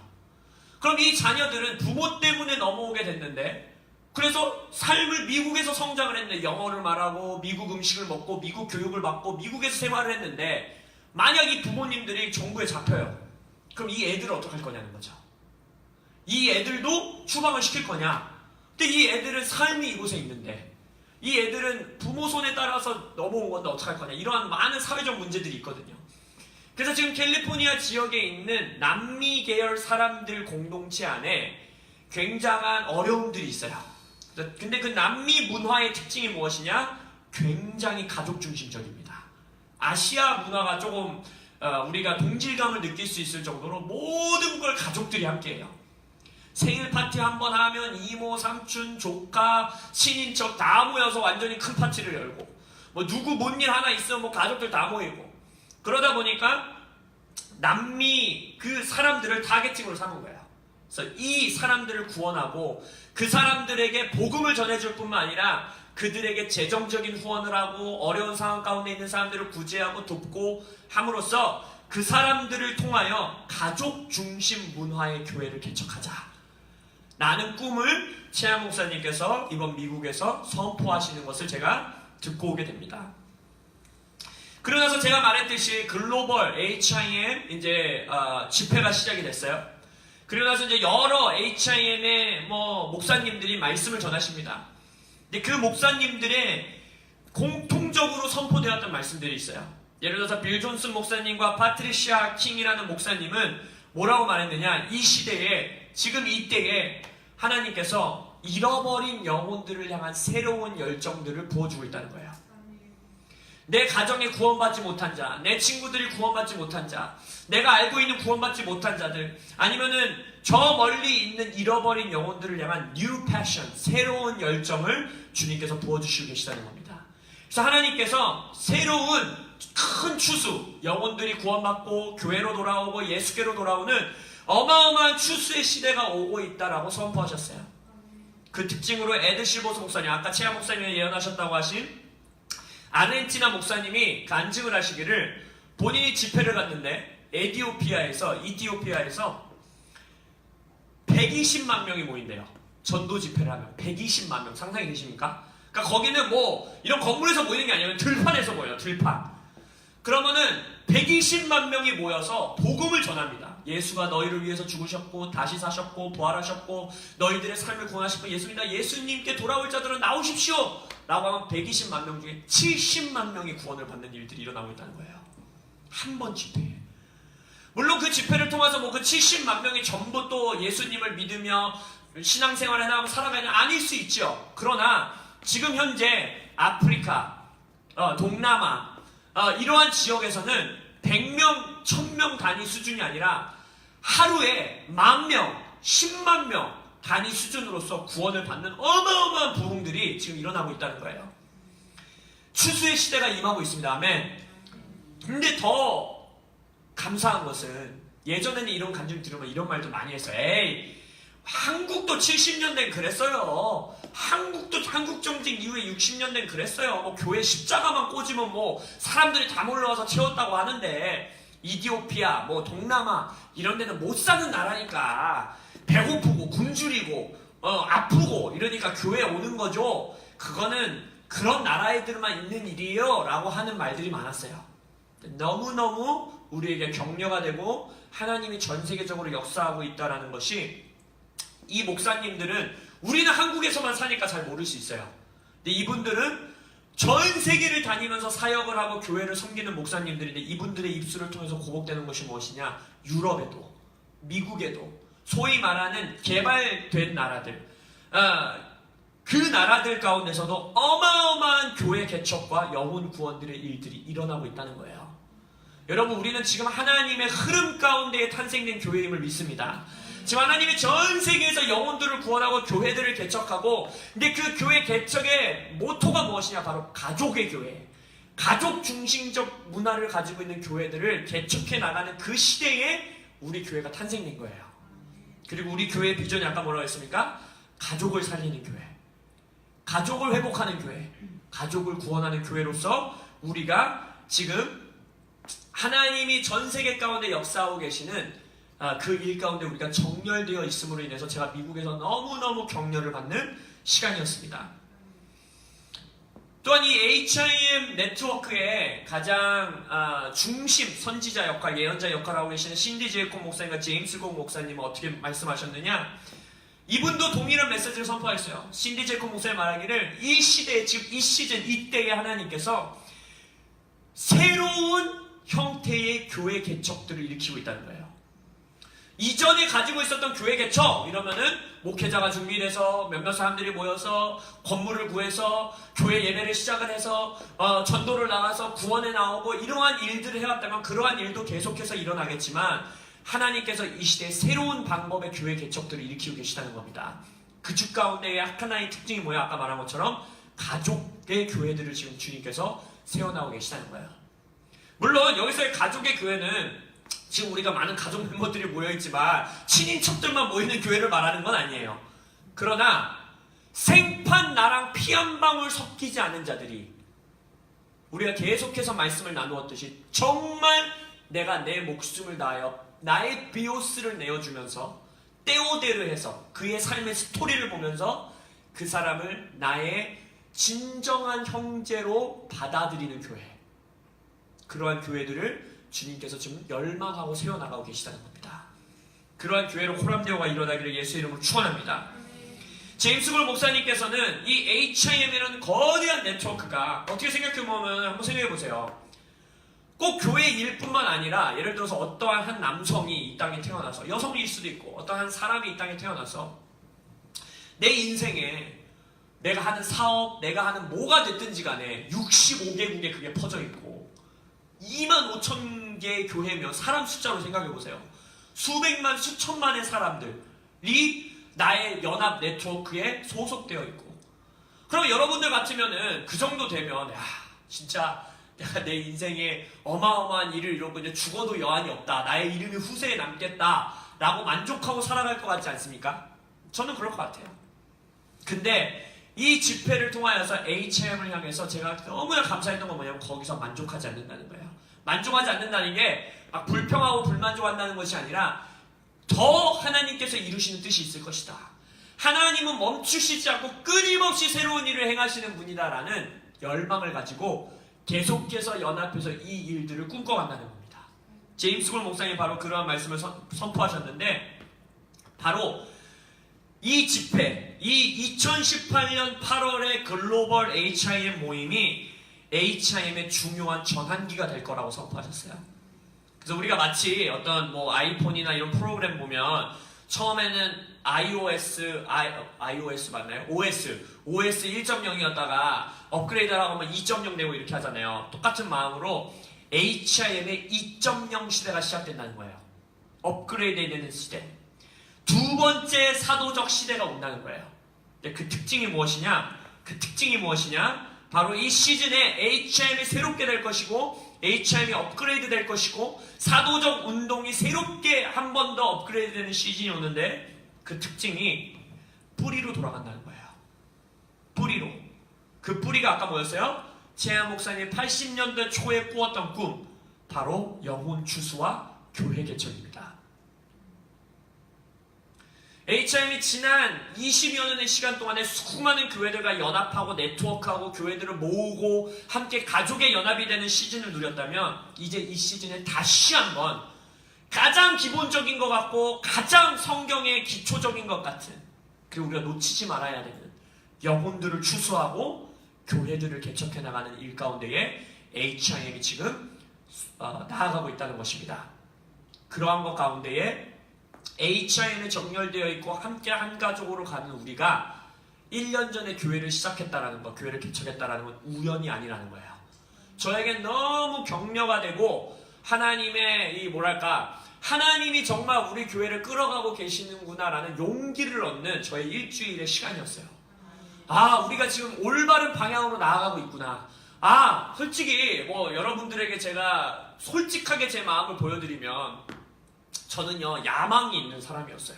그럼 이 자녀들은 부모 때문에 넘어오게 됐는데 그래서 삶을 미국에서 성장을 했는데 영어를 말하고 미국 음식을 먹고 미국 교육을 받고 미국에서 생활을 했는데 만약 이 부모님들이 정부에 잡혀요. 그럼 이 애들을 어떻게 할 거냐는 거죠. 이 애들도 추방을 시킬 거냐. 근데 이 애들은 삶이 이곳에 있는데 이 애들은 부모 손에 따라서 넘어온 건데 어떻게 할 거냐. 이러한 많은 사회적 문제들이 있거든요. 그래서 지금 캘리포니아 지역에 있는 남미 계열 사람들 공동체 안에 굉장한 어려움들이 있어요. 근데 그 남미 문화의 특징이 무엇이냐? 굉장히 가족 중심적입니다. 아시아 문화가 조금 우리가 동질감을 느낄 수 있을 정도로 모든 걸 가족들이 함께해요. 생일 파티 한번 하면 이모, 삼촌, 조카, 친인척 다 모여서 완전히 큰 파티를 열고 뭐 누구 뭔 일 하나 있으면 뭐 가족들 다 모이고 그러다 보니까 남미 그 사람들을 타겟팅으로 삼은 거예요. 그래서 이 사람들을 구원하고 그 사람들에게 복음을 전해줄 뿐만 아니라 그들에게 재정적인 후원을 하고 어려운 상황 가운데 있는 사람들을 구제하고 돕고 함으로써 그 사람들을 통하여 가족 중심 문화의 교회를 개척하자 라는 꿈을 최한 목사님께서 이번 미국에서 선포하시는 것을 제가 듣고 오게 됩니다. 그러고 나서 제가 말했듯이 글로벌 HIM 이제 집회가 시작이 됐어요. 그러고 나서 이제 여러 HIM의 목사님들이 말씀을 전하십니다. 근데 그 목사님들의 공통적으로 선포되었던 말씀들이 있어요. 예를 들어서 빌 존슨 목사님과 파트리시아 킹이라는 목사님은 뭐라고 말했느냐? 이 시대에 지금 이때에 하나님께서 잃어버린 영혼들을 향한 새로운 열정들을 부어주고 있다는 거예요. 내 가정에 구원받지 못한 자, 내 친구들이 구원받지 못한 자, 내가 알고 있는 구원받지 못한 자들, 아니면은 저 멀리 있는 잃어버린 영혼들을 향한 new passion, 새로운 열정을 주님께서 부어주시고 계시다는 겁니다. 그래서 하나님께서 새로운 큰 추수, 영혼들이 구원받고 교회로 돌아오고 예수께로 돌아오는 어마어마한 추수의 시대가 오고 있다라고 선포하셨어요. 그 특징으로 에드시보스 목사님, 아까 최하 목사님이 예언하셨다고 하신 아르헨티나 목사님이 간증을 하시기를 본인이 집회를 갔는데 이티오피아에서 120만 명이 모인대요. 전도 집회를 하면 120만 명 상상이 되십니까? 그러니까 거기는 뭐 이런 건물에서 모이는 게 아니라 들판에서 모여요. 들판. 그러면은 120만 명이 모여서 복음을 전합니다. 예수가 너희를 위해서 죽으셨고 다시 사셨고 부활하셨고 너희들의 삶을 구원하시고 예수님께 돌아올 자들은 나오십시오 라고 하면 120만 명 중에 70만 명이 구원을 받는 일들이 일어나고 있다는 거예요. 한 번 집회에. 물론 그 집회를 통해서 뭐 그 70만 명이 전부 또 예수님을 믿으며 신앙생활을 해나가고 살아가는 아닐 수 있죠. 그러나 지금 현재 아프리카, 동남아 이러한 지역에서는 100명, 1000명 단위 수준이 아니라 하루에 10,000명, 10만 명 단위 수준으로서 구원을 받는 어마어마한 부흥들이 지금 일어나고 있다는 거예요. 추수의 시대가 임하고 있습니다. 아멘. 근데 더 감사한 것은 예전에는 이런 간증 들으면 이런 말도 많이 했어요. 에이, 한국도 70년대는 그랬어요. 한국도 한국정직 이후에 60년대는 그랬어요. 뭐 교회 십자가만 꽂으면 뭐 사람들이 다 몰려와서 채웠다고 하는데 이디오피아, 뭐 동남아 이런 데는 못 사는 나라니까 배고프고 굶주리고 아프고 이러니까 교회에 오는 거죠. 그거는 그런 나라애들만 있는 일이에요 라고 하는 말들이 많았어요. 너무너무 우리에게 격려가 되고 하나님이 전 세계적으로 역사하고 있다는 것이 이 목사님들은 우리는 한국에서만 사니까 잘 모를 수 있어요. 근데 이분들은 전 세계를 다니면서 사역을 하고 교회를 섬기는 목사님들인데 이분들의 입술을 통해서 고백되는 것이 무엇이냐? 유럽에도 미국에도 소위 말하는 개발된 나라들 그 나라들 가운데서도 어마어마한 교회 개척과 영혼 구원들의 일들이 일어나고 있다는 거예요. 여러분 우리는 지금 하나님의 흐름 가운데에 탄생된 교회임을 믿습니다. 지금 하나님이 전 세계에서 영혼들을 구원하고 교회들을 개척하고 근데 그 교회 개척의 모토가 무엇이냐? 바로 가족의 교회. 가족 중심적 문화를 가지고 있는 교회들을 개척해 나가는 그 시대에 우리 교회가 탄생된 거예요. 그리고 우리 교회의 비전이 아까 뭐라고 했습니까? 가족을 살리는 교회. 가족을 회복하는 교회. 가족을 구원하는 교회로서 우리가 지금 하나님이 전 세계 가운데 역사하고 계시는 그 일 가운데 우리가 정렬되어 있음으로 인해서 제가 미국에서 너무너무 격려를 받는 시간이었습니다. 또한 이 HIM 네트워크의 가장 중심 선지자 역할, 예언자 역할을 하고 계시는 신디 제이콥 목사님과 제임스 공 목사님은 어떻게 말씀하셨느냐? 이분도 동일한 메시지를 선포했어요. 신디 제이콥 목사님 말하기를 이 시대에 지금 이 시즌 이때에 하나님께서 새로운 형태의 교회 개척들을 일으키고 있다는 거예요. 이전에 가지고 있었던 교회 개척 이러면은 목회자가 준비돼서 몇몇 사람들이 모여서 건물을 구해서 교회 예배를 시작을 해서 전도를 나가서 구원에 나오고 이러한 일들을 해왔다면 그러한 일도 계속해서 일어나겠지만 하나님께서 이 시대에 새로운 방법의 교회 개척들을 일으키고 계시다는 겁니다. 그 주 가운데의 하나의 특징이 뭐야? 아까 말한 것처럼 가족의 교회들을 지금 주님께서 세워나오고 계시다는 거예요. 물론 여기서의 가족의 교회는 지금 우리가 많은 가족 멤버들이 모여있지만 친인척들만 모이는 교회를 말하는 건 아니에요. 그러나 생판 나랑 피 한 방울 섞이지 않은 자들이 우리가 계속해서 말씀을 나누었듯이 정말 내가 내 목숨을 다하여 나의 비오스를 내어주면서 떼오대를 해서 그의 삶의 스토리를 보면서 그 사람을 나의 진정한 형제로 받아들이는 교회, 그러한 교회들을 주님께서 지금 열망하고 세워나가고 계시다는 겁니다. 그러한 교회로 호람대오가 일어나기를 예수의 이름으로 축원합니다. 제임스 걸 목사님께서는 이 HIM이라는 거대한 네트워크가 어떻게 생각해보면 한번 생각해보세요. 꼭 교회 일뿐만 아니라 예를 들어서 어떠한 한 남성이 이 땅에 태어나서 여성일 수도 있고 어떠한 사람이 이 땅에 태어나서 내 인생에 내가 하는 사업, 내가 하는 뭐가 됐든지 간에 65개국에 그게 퍼져 있고 25,000개의 교회면 사람 숫자로 생각해보세요. 수백만, 수천만의 사람들이 나의 연합 네트워크에 소속되어 있고 그럼 여러분들 같으면은 그 정도 되면 야 진짜 내가 내 인생에 어마어마한 일을 이루고 이제 죽어도 여한이 없다. 나의 이름이 후세에 남겠다. 라고 만족하고 살아갈 것 같지 않습니까? 저는 그럴 것 같아요. 근데 이 집회를 통하여서 HM을 향해서 제가 너무나 감사했던 건 뭐냐면 거기서 만족하지 않는다는 거예요. 만족하지 않는다는 게 막 불평하고 불만족한다는 것이 아니라 더 하나님께서 이루시는 뜻이 있을 것이다. 하나님은 멈추시지 않고 끊임없이 새로운 일을 행하시는 분이다라는 열망을 가지고 계속해서 연합해서 이 일들을 꿈꿔간다는 겁니다. 제임스 콜 목사님 바로 그러한 말씀을 선포하셨는데, 바로 이 집회, 이 2018년 8월의 글로벌 HIM 모임이 HIM의 중요한 전환기가 될 거라고 선포하셨어요. 그래서 우리가 마치 어떤 뭐 아이폰이나 이런 프로그램 보면 처음에는 iOS 맞나요? OS 1.0이었다가 업그레이드를 하고 2.0 되고 이렇게 하잖아요. 똑같은 마음으로 HIM의 2.0 시대가 시작된다는 거예요. 업그레이드 되는 시대. 두 번째 사도적 시대가 온다는 거예요. 그 특징이 무엇이냐? 바로 이 시즌에 HIM이 새롭게 될 것이고, HIM이 업그레이드 될 것이고, 사도적 운동이 새롭게 한 번 더 업그레이드 되는 시즌이 오는데, 그 특징이 뿌리로 돌아간다는 거예요. 뿌리로. 그 뿌리가 아까 뭐였어요? 최한 목사님이 80년대 초에 꾸었던 꿈, 바로 영혼 추수와 교회 개척입니다. HIM이 지난 20여 년의 시간 동안에 수많은 교회들과 연합하고 네트워크하고 교회들을 모으고 함께 가족의 연합이 되는 시즌을 누렸다면, 이제 이 시즌에 다시 한번 가장 기본적인 것 같고 가장 성경의 기초적인 것 같은, 그리고 우리가 놓치지 말아야 되는 영혼들을 추수하고 교회들을 개척해 나가는 일 가운데에 HIM이 지금 나아가고 있다는 것입니다. 그러한 것 가운데에 HIM에 정렬되어 있고 함께 한 가족으로 가는 우리가 1년 전에 교회를 시작했다라는 것, 교회를 개척했다라는 건 우연이 아니라는 거예요. 저에겐 너무 격려가 되고, 하나님의 하나님이 정말 우리 교회를 끌어가고 계시는구나라는 용기를 얻는 저의 일주일의 시간이었어요. 우리가 지금 올바른 방향으로 나아가고 있구나. 솔직히 여러분들에게 제가 솔직하게 제 마음을 보여드리면, 저는요, 야망이 있는 사람이었어요.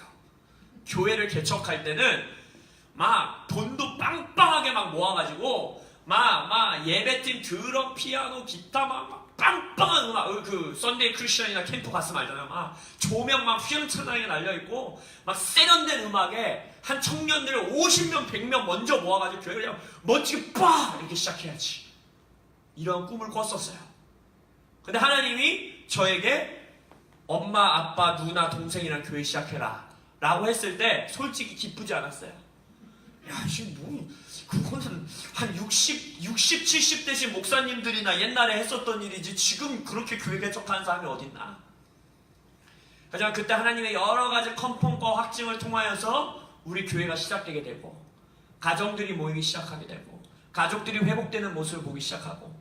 교회를 개척할 때는 막 돈도 빵빵하게 막 모아가지고 막 예배팀 드럼, 피아노, 기타 막 빵빵한 음악, 그 썬데이 크리스천이나 캠프 갔으면 알잖아요. 막 조명 막 휘황찬란하게 날려있고 막 세련된 음악에 한 청년들 50명, 100명 먼저 모아가지고 교회를 그냥 멋지게 빡! 이렇게 시작해야지. 이런 꿈을 꿨었어요. 근데 하나님이 저에게 엄마, 아빠, 누나, 동생이랑 교회 시작해라 라고 했을 때 솔직히 기쁘지 않았어요. 야, 지금 그거는 한 60, 70대신 목사님들이나 옛날에 했었던 일이지 지금 그렇게 교회 개척하는 사람이 어딨나. 하지만 그때 하나님의 여러 가지 컨펌과 확증을 통하여서 우리 교회가 시작되게 되고, 가정들이 모이기 시작하게 되고, 가족들이 회복되는 모습을 보기 시작하고,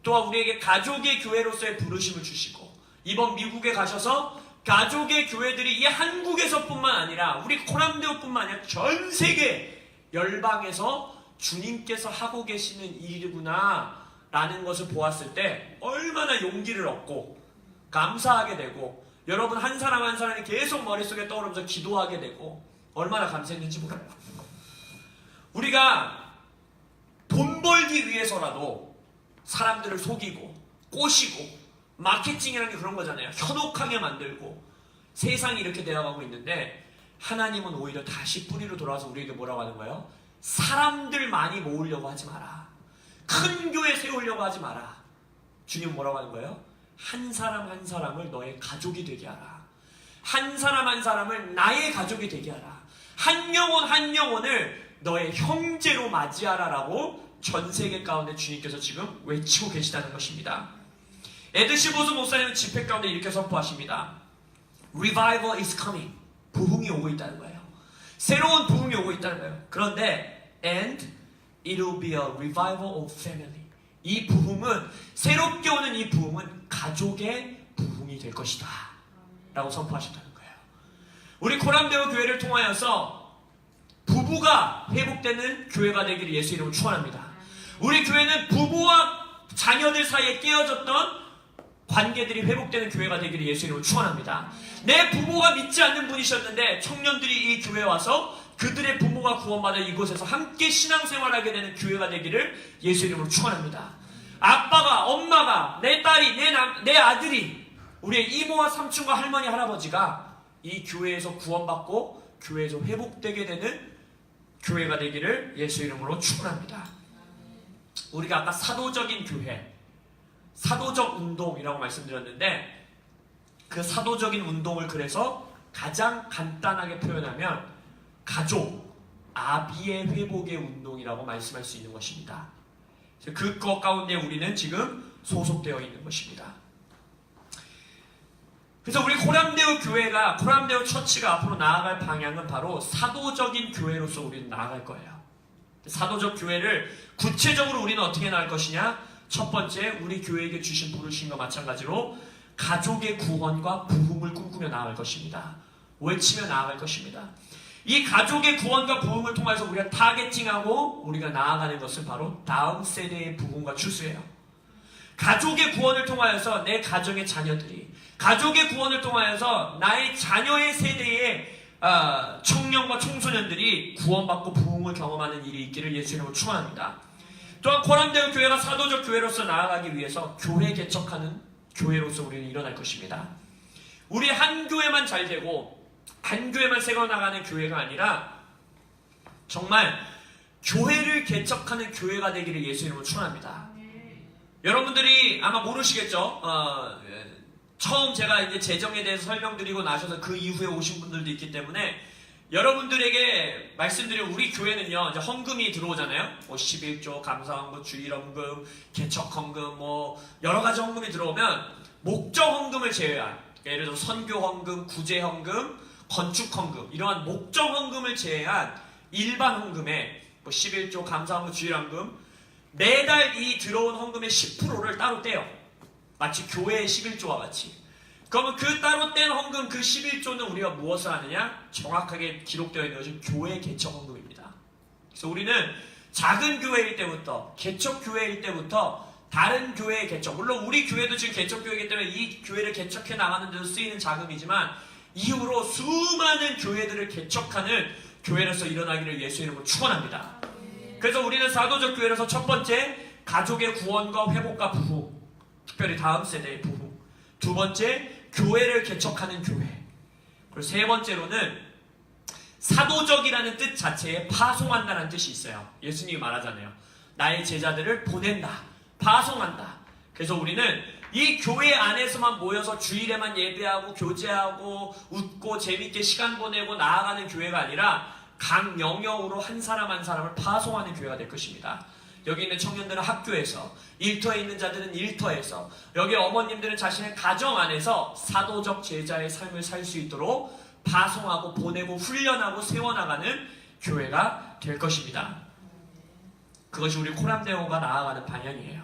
또한 우리에게 가족의 교회로서의 부르심을 주시고, 이번 미국에 가셔서 가족의 교회들이 이 한국에서뿐만 아니라 우리 코남대우뿐만 아니라 전 세계 열방에서 주님께서 하고 계시는 일이구나 라는 것을 보았을 때 얼마나 용기를 얻고 감사하게 되고, 여러분 한 사람 한 사람이 계속 머릿속에 떠오르면서 기도하게 되고 얼마나 감사했는지 몰라요. 우리가 돈 벌기 위해서라도 사람들을 속이고 꼬시고, 마케팅이라는 게 그런 거잖아요. 현혹하게 만들고 세상이 이렇게 되어가고 있는데, 하나님은 오히려 다시 뿌리로 돌아와서 우리에게 뭐라고 하는 거예요? 사람들 많이 모으려고 하지 마라. 큰 교회 세우려고 하지 마라. 주님은 뭐라고 하는 거예요? 한 사람 한 사람을 너의 가족이 되게 하라. 한 사람 한 사람을 나의 가족이 되게 하라. 한 영혼 한 영혼을 너의 형제로 맞이하라 라고 전 세계 가운데 주님께서 지금 외치고 계시다는 것입니다. 에드 시보스 목사님은 집회 가운데 이렇게 선포하십니다. Revival is coming. 부흥이 오고 있다는 거예요. 새로운 부흥이 오고 있다는 거예요. 그런데 and it will be a revival of family. 이 부흥은, 새롭게 오는 이 부흥은 가족의 부흥이 될 것이다 라고 선포하셨다는 거예요. 우리 코람대우 교회를 통하여서 부부가 회복되는 교회가 되기를 예수 이름으로 축원합니다. 우리 교회는 부부와 자녀들 사이에 깨어졌던 관계들이 회복되는 교회가 되기를 예수 이름으로 축원합니다. 내 부모가 믿지 않는 분이셨는데 청년들이 이 교회에 와서 그들의 부모가 구원받아 이곳에서 함께 신앙생활하게 되는 교회가 되기를 예수 이름으로 축원합니다. 아빠가, 엄마가, 내 딸이, 내 아들이, 우리의 이모와 삼촌과 할머니, 할아버지가 이 교회에서 구원받고 교회에서 회복되게 되는 교회가 되기를 예수 이름으로 축원합니다. 우리가 아까 사도적인 교회, 사도적 운동이라고 말씀드렸는데 그 사도적인 운동을 그래서 가장 간단하게 표현하면 가족, 아비의 회복의 운동이라고 말씀할 수 있는 것입니다. 그것 가운데 우리는 지금 소속되어 있는 것입니다. 그래서 우리 코람데오 교회가, 코람데오 처치가 앞으로 나아갈 방향은 바로 사도적인 교회로서 우리는 나아갈 거예요. 사도적 교회를 구체적으로 우리는 어떻게 나갈 것이냐? 첫 번째, 우리 교회에게 주신 부르심과 마찬가지로 가족의 구원과 부흥을 꿈꾸며 나아갈 것입니다. 외치며 나아갈 것입니다. 이 가족의 구원과 부흥을 통해서 우리가 타겟팅하고 우리가 나아가는 것은 바로 다음 세대의 부흥과 추수예요. 가족의 구원을 통하여서 내 가정의 자녀들이, 가족의 구원을 통하여서 나의 자녀의 세대의 청년과 청소년들이 구원받고 부흥을 경험하는 일이 있기를 예수 이름으로 축원합니다. 또한 코람데오 교회가 사도적 교회로서 나아가기 위해서 교회 개척하는 교회로서 우리는 일어날 것입니다. 우리 한 교회만 잘 되고 한 교회만 세워나가는 교회가 아니라 정말 교회를 개척하는 교회가 되기를 예수 이름으로 축원합니다. 여러분들이 아마 모르시겠죠? 처음 제가 이제 재정에 대해서 설명드리고 나셔서 그 이후에 오신 분들도 있기 때문에 여러분들에게 말씀드린 우리 교회는요, 이제 헌금이 들어오잖아요. 뭐 11조, 감사헌금, 주일헌금, 개척헌금, 뭐 여러 가지 헌금이 들어오면 목적 헌금을 제외한, 예를 들어 선교헌금, 구제헌금, 건축헌금, 이러한 목적 헌금을 제외한 일반 헌금에 뭐 11조, 감사헌금, 주일헌금, 매달 이 들어온 헌금의 10%를 따로 떼요. 마치 교회의 11조와 같이. 그러면 그 따로 뗀 헌금 그 11조는 우리가 무엇을 하느냐? 정확하게 기록되어 있는 것이 교회 개척 헌금입니다. 그래서 우리는 작은 교회일 때부터, 개척 교회일 때부터 다른 교회의 개척, 물론 우리 교회도 지금 개척 교회이기 때문에 이 교회를 개척해 나가는 데도 쓰이는 자금이지만 이후로 수많은 교회들을 개척하는 교회로서 일어나기를 예수 이름으로 축원합니다. 그래서 우리는 사도적 교회로서 첫 번째, 가족의 구원과 회복과 부흥, 특별히 다음 세대의 부흥. 두 번째, 교회를 개척하는 교회. 그리고 세 번째로는 사도적이라는 뜻 자체에 파송한다는 뜻이 있어요. 예수님이 말하잖아요. 나의 제자들을 보낸다, 파송한다. 그래서 우리는 이 교회 안에서만 모여서 주일에만 예배하고 교제하고 웃고 재밌게 시간 보내고 나아가는 교회가 아니라 각 영역으로 한 사람 한 사람을 파송하는 교회가 될 것입니다. 여기 있는 청년들은 학교에서, 일터에 있는 자들은 일터에서, 여기 어머님들은 자신의 가정 안에서 사도적 제자의 삶을 살 수 있도록 파송하고 보내고 훈련하고 세워나가는 교회가 될 것입니다. 그것이 우리 코람데오가 나아가는 방향이에요.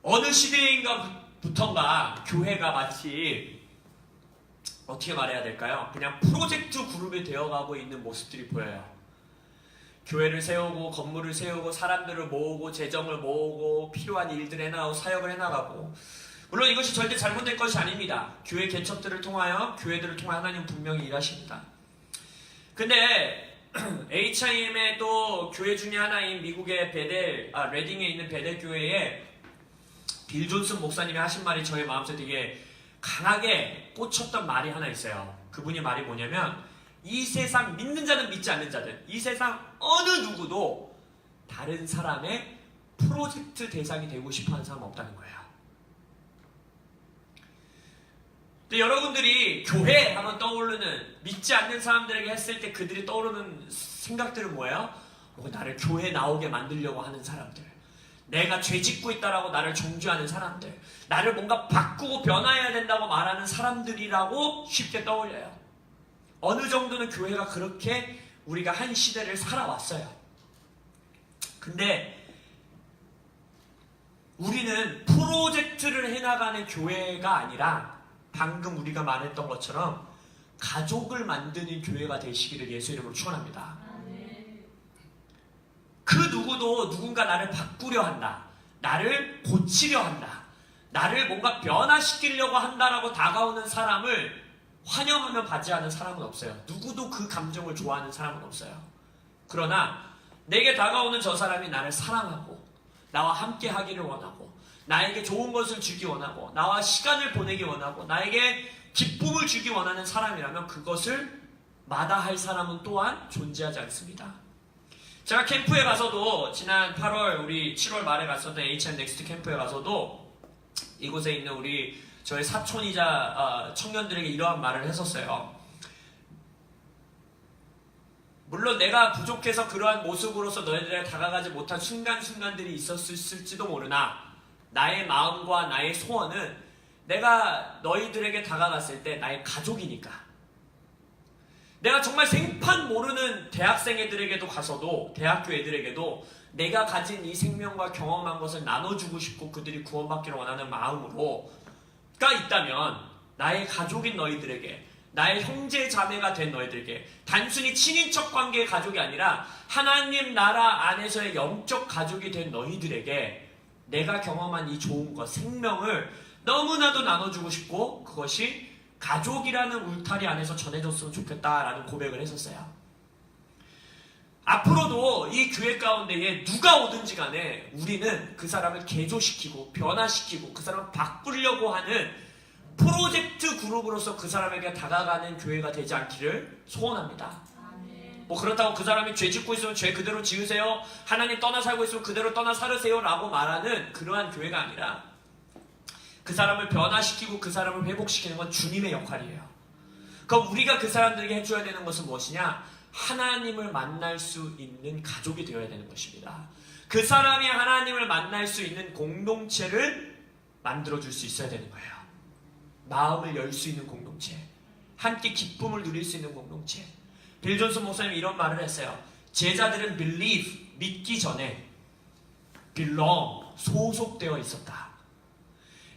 어느 시대인가부터인가 교회가 마치 어떻게 말해야 될까요? 그냥 프로젝트 그룹이 되어가고 있는 모습들이 보여요. 교회를 세우고 건물을 세우고 사람들을 모으고 재정을 모으고 필요한 일들 해나가고 사역을 해나가고, 물론 이것이 절대 잘못된 것이 아닙니다. 교회 개척들을 통하여, 교회들을 통하여 하나님 분명히 일하십니다. 근데 HIM의 또 교회 중에 하나인 미국의 레딩에 있는 베델 교회에 빌 존슨 목사님이 하신 말이 저의 마음속에 되게 강하게 꽂혔던 말이 하나 있어요. 그분이 말이 뭐냐면, 이 세상 믿는 자는 믿지 않는 자들, 이 세상 어느 누구도 다른 사람의 프로젝트 대상이 되고 싶어하는 사람은 없다는 거예요. 근데 여러분들이 교회 하면 떠오르는, 믿지 않는 사람들에게 했을 때 그들이 떠오르는 생각들은 뭐예요? 나를 교회 나오게 만들려고 하는 사람들, 내가 죄 짓고 있다라고 나를 정죄하는 사람들, 나를 뭔가 바꾸고 변화해야 된다고 말하는 사람들이라고 쉽게 떠올려요. 어느 정도는 교회가 그렇게 우리가 한 시대를 살아왔어요. 근데 우리는 프로젝트를 해나가는 교회가 아니라 방금 우리가 말했던 것처럼 가족을 만드는 교회가 되시기를 예수 이름으로 축원합니다. 그 누구도 누군가 나를 바꾸려 한다, 나를 고치려 한다, 나를 뭔가 변화시키려고 한다라고 다가오는 사람을 환영하며 맞이하는 사람은 없어요. 누구도 그 감정을 좋아하는 사람은 없어요. 그러나 내게 다가오는 저 사람이 나를 사랑하고 나와 함께 하기를 원하고 나에게 좋은 것을 주기 원하고 나와 시간을 보내기 원하고 나에게 기쁨을 주기 원하는 사람이라면 그것을 마다할 사람은 또한 존재하지 않습니다. 제가 캠프에 가서도 지난 8월 우리 7월 말에 갔었던 HM 넥스트 캠프에 가서도 이곳에 있는 우리 저희 사촌이자 청년들에게 이러한 말을 했었어요. 물론 내가 부족해서 그러한 모습으로서 너희들에게 다가가지 못한 순간순간들이 있었을지도 모르나 나의 마음과 나의 소원은 내가 너희들에게 다가갔을 때 나의 가족이니까, 내가 정말 생판 모르는 대학생 애들에게도 가서도, 대학교 애들에게도 내가 가진 이 생명과 경험한 것을 나눠주고 싶고 그들이 구원받기를 원하는 마음으로가 있다면, 나의 가족인 너희들에게, 나의 형제 자매가 된 너희들에게, 단순히 친인척 관계의 가족이 아니라 하나님 나라 안에서의 영적 가족이 된 너희들에게 내가 경험한 이 좋은 것, 생명을 너무나도 나눠주고 싶고 그것이 가족이라는 울타리 안에서 전해졌으면 좋겠다라는 고백을 했었어요. 앞으로도 이 교회 가운데에 누가 오든지 간에 우리는 그 사람을 개조시키고 변화시키고 그 사람을 바꾸려고 하는 프로젝트 그룹으로서 그 사람에게 다가가는 교회가 되지 않기를 소원합니다. 뭐 그렇다고 그 사람이 죄 짓고 있으면 죄 그대로 지으세요, 하나님 떠나 살고 있으면 그대로 떠나 살으세요 라고 말하는 그러한 교회가 아니라, 그 사람을 변화시키고 그 사람을 회복시키는 건 주님의 역할이에요. 그럼 우리가 그 사람들에게 해줘야 되는 것은 무엇이냐? 하나님을 만날 수 있는 가족이 되어야 되는 것입니다. 그 사람이 하나님을 만날 수 있는 공동체를 만들어줄 수 있어야 되는 거예요. 마음을 열 수 있는 공동체, 함께 기쁨을 누릴 수 있는 공동체. 빌 존슨 목사님이 이런 말을 했어요. 제자들은 believe, 믿기 전에 belong, 소속되어 있었다.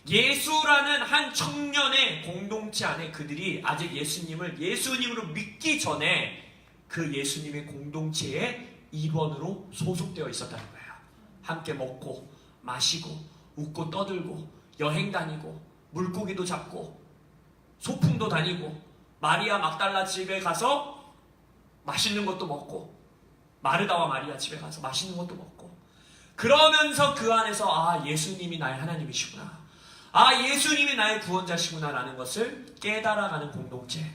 예수라는 한 청년의 공동체 안에 그들이 아직 예수님을 예수님으로 믿기 전에 그 예수님의 공동체의 일원으로 소속되어 있었다는 거예요. 함께 먹고 마시고 웃고 떠들고 여행 다니고 물고기도 잡고 소풍도 다니고 마리아 막달라 집에 가서 맛있는 것도 먹고, 마르다와 마리아 집에 가서 맛있는 것도 먹고, 그러면서 그 안에서 예수님이 나의 하나님이시구나, 예수님이 나의 구원자시구나 라는 것을 깨달아가는 공동체,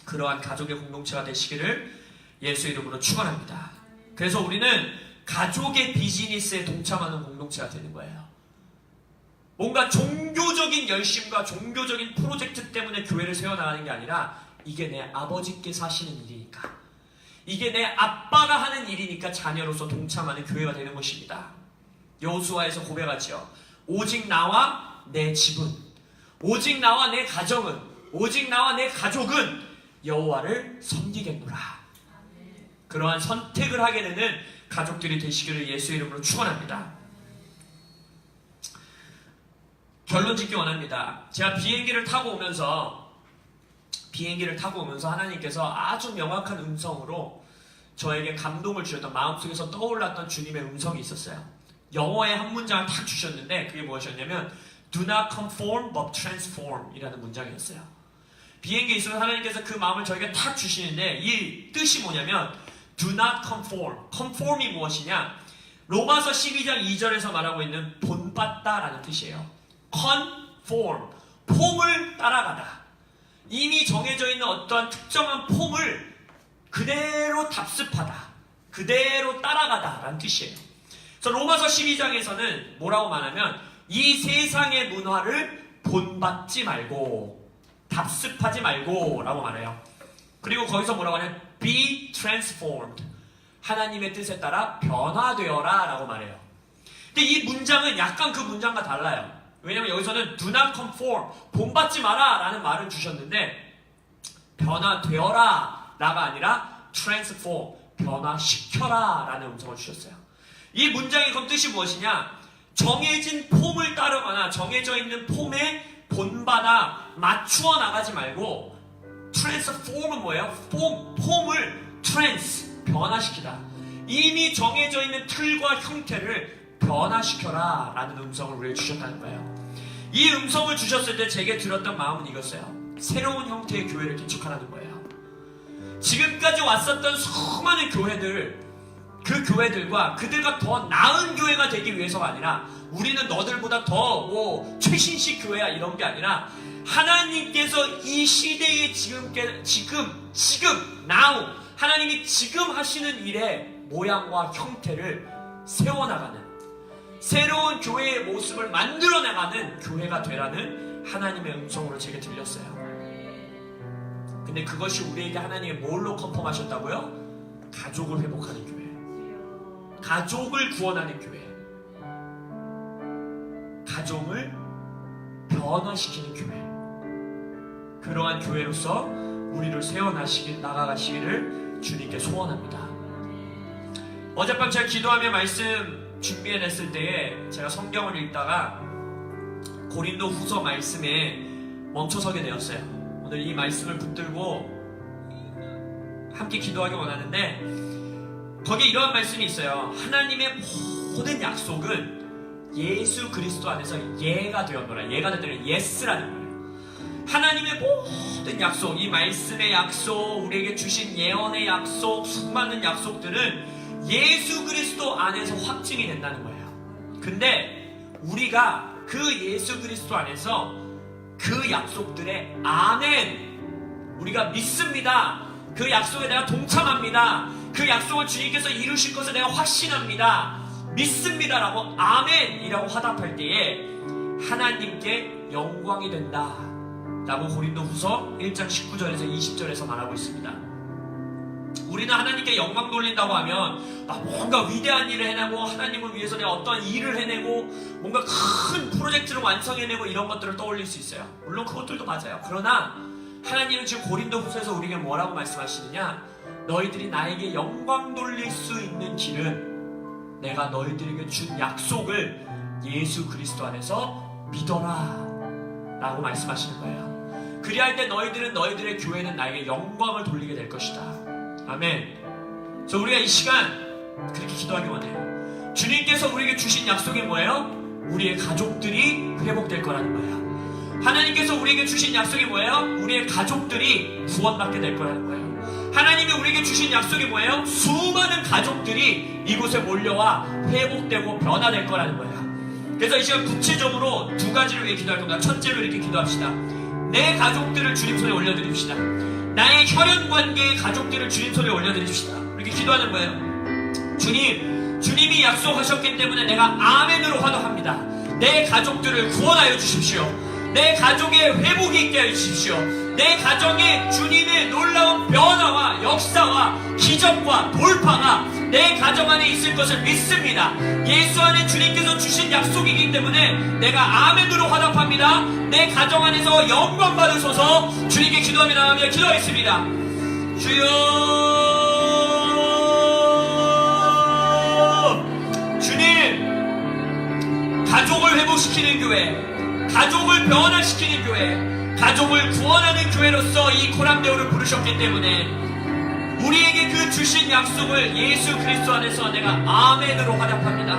그러한 가족의 공동체가 되시기를 예수 이름으로 축원합니다. 그래서 우리는 가족의 비즈니스에 동참하는 공동체가 되는 거예요. 뭔가 종교적인 열심과 종교적인 프로젝트 때문에 교회를 세워나가는 게 아니라, 이게 내 아버지께서 하시는 일이니까, 이게 내 아빠가 하는 일이니까 자녀로서 동참하는 교회가 되는 것입니다. 여호수아에서 고백하지요. 오직 나와 내 집은, 오직 나와 내 가정은, 오직 나와 내 가족은 여호와를 섬기겠노라. 그러한 선택을 하게 되는 가족들이 되시기를 예수 이름으로 축원합니다. 결론 짓기 원합니다. 제가 비행기를 타고 오면서 하나님께서 아주 명확한 음성으로 저에게 감동을 주셨던, 마음속에서 떠올랐던 주님의 음성이 있었어요. 영어의 한 문장을 탁 주셨는데 그게 무엇이었냐면 Do not conform but transform 이라는 문장이었어요. 비행기에 있으면 하나님께서 그 마음을 저에게 탁 주시는데 이 뜻이 뭐냐면 Do not conform. conform이 무엇이냐? 로마서 12장 2절에서 말하고 있는 본받다라는 뜻이에요. conform, 폼을 따라가다. 이미 정해져 있는 어떠한 특정한 폼을 그대로 답습하다, 그대로 따라가다 라는 뜻이에요. 그래서 로마서 12장에서는 뭐라고 말하면 이 세상의 문화를 본받지 말고 답습하지 말고 라고 말해요. 그리고 거기서 뭐라고 하냐면 be transformed, 하나님의 뜻에 따라 변화되어라 라고 말해요. 근데 이 문장은 약간 그 문장과 달라요. 왜냐면 여기서는 do not conform, 본받지 마라 라는 말을 주셨는데 변화되어라 라가 아니라 transform, 변화시켜라 라는 음성을 주셨어요. 이 문장의 그럼 뜻이 무엇이냐? 정해진 폼을 따르거나 정해져 있는 폼에 본받아 맞추어 나가지 말고, transform은 뭐예요? 폼을 변화시키다. 이미 정해져 있는 틀과 형태를 변화시켜라 라는 음성을 우리에게 주셨다는 거예요. 이 음성을 주셨을 때 제게 들었던 마음은 이거였어요. 새로운 형태의 교회를 개척하라는 거예요. 지금까지 왔었던 수많은 교회들, 그 교회들과 그들과 더 나은 교회가 되기 위해서가 아니라, 우리는 너들보다 더 최신식 교회야 이런 게 아니라 하나님께서 이 시대에 지금 now 하나님이 지금 하시는 일의 모양과 형태를 세워나가는, 새로운 교회의 모습을 만들어나가는 교회가 되라는 하나님의 음성으로 제게 들렸어요. 근데 그것이 우리에게 하나님이 뭘로 컨펌하셨다고요? 가족을 회복하는 교회, 가족을 구원하는 교회, 가정을 변화시키는 교회, 그러한 교회로서 우리를 세워나가시기를 주님께 소원합니다. 어젯밤 제가 기도하며 말씀 준비해냈을 때에 제가 성경을 읽다가 고린도 후서 말씀에 멈춰서게 되었어요. 오늘 이 말씀을 붙들고 함께 기도하기 원하는데, 거기에 이러한 말씀이 있어요. 하나님의 모든 약속은 예수 그리스도 안에서 예가 되었노라. 예가 되었노라. 예스라는 거예요. 하나님의 모든 약속, 이 말씀의 약속, 우리에게 주신 예언의 약속, 수많은 약속들은 예수 그리스도 안에서 확증이 된다는 거예요. 근데 우리가 그 예수 그리스도 안에서 그 약속들의 아멘, 우리가 믿습니다, 그 약속에 내가 동참합니다, 그 약속을 주님께서 이루실 것을 내가 확신합니다, 믿습니다라고 아멘이라고 화답할 때에 하나님께 영광이 된다 라고 고린도후서 1장 19절에서 20절에서 말하고 있습니다. 우리는 하나님께 영광 돌린다고 하면 뭔가 위대한 일을 해내고 하나님을 위해서 내가 어떠한 일을 해내고 뭔가 큰 프로젝트를 완성해내고 이런 것들을 떠올릴 수 있어요. 물론 그것들도 맞아요. 그러나 하나님은 지금 고린도후서에서 우리에게 뭐라고 말씀하시느냐, 너희들이 나에게 영광 돌릴 수 있는 길은 내가 너희들에게 준 약속을 예수 그리스도 안에서 믿어라 라고 말씀하시는 거예요. 그리할 때 너희들은, 너희들의 교회는 나에게 영광을 돌리게 될 것이다. 아멘. 그래서 우리가 이 시간 그렇게 기도하기 원해요. 주님께서 우리에게 주신 약속이 뭐예요? 우리의 가족들이 회복될 거라는 거예요. 하나님께서 우리에게 주신 약속이 뭐예요? 우리의 가족들이 구원받게 될 거라는 거예요. 하나님이 우리에게 주신 약속이 뭐예요? 수많은 가족들이 이곳에 몰려와 회복되고 변화될 거라는 거예요. 그래서 이 시간 구체적으로 두 가지를 위해 기도할 겁니다. 첫째로 이렇게 기도합시다. 내 가족들을 주님 손에 올려드립시다. 나의 혈연관계의 가족들을 주님 손에 올려드립시다. 이렇게 기도하는 거예요. 주님이 약속하셨기 때문에 내가 아멘으로 화답합니다. 내 가족들을 구원하여 주십시오. 내 가족의 회복이 있게 하여 주십시오. 내 가정에 주님의 놀라운 변화와 역사와 기적과 돌파가 내 가정 안에 있을 것을 믿습니다. 예수 안에 주님께서 주신 약속이기 때문에 내가 아멘으로 화답합니다. 내 가정 안에서 영광 받으소서. 주님께 기도하며 나가며 기도하겠습니다. 주여, 주님, 가족을 회복시키는 교회, 가족을 변화시키는 교회, 가족을 구원하는 교회로서 이 코람데오를 부르셨기 때문에 우리에게 그 주신 약속을 예수 그리스도 안에서 내가 아멘으로 화답합니다.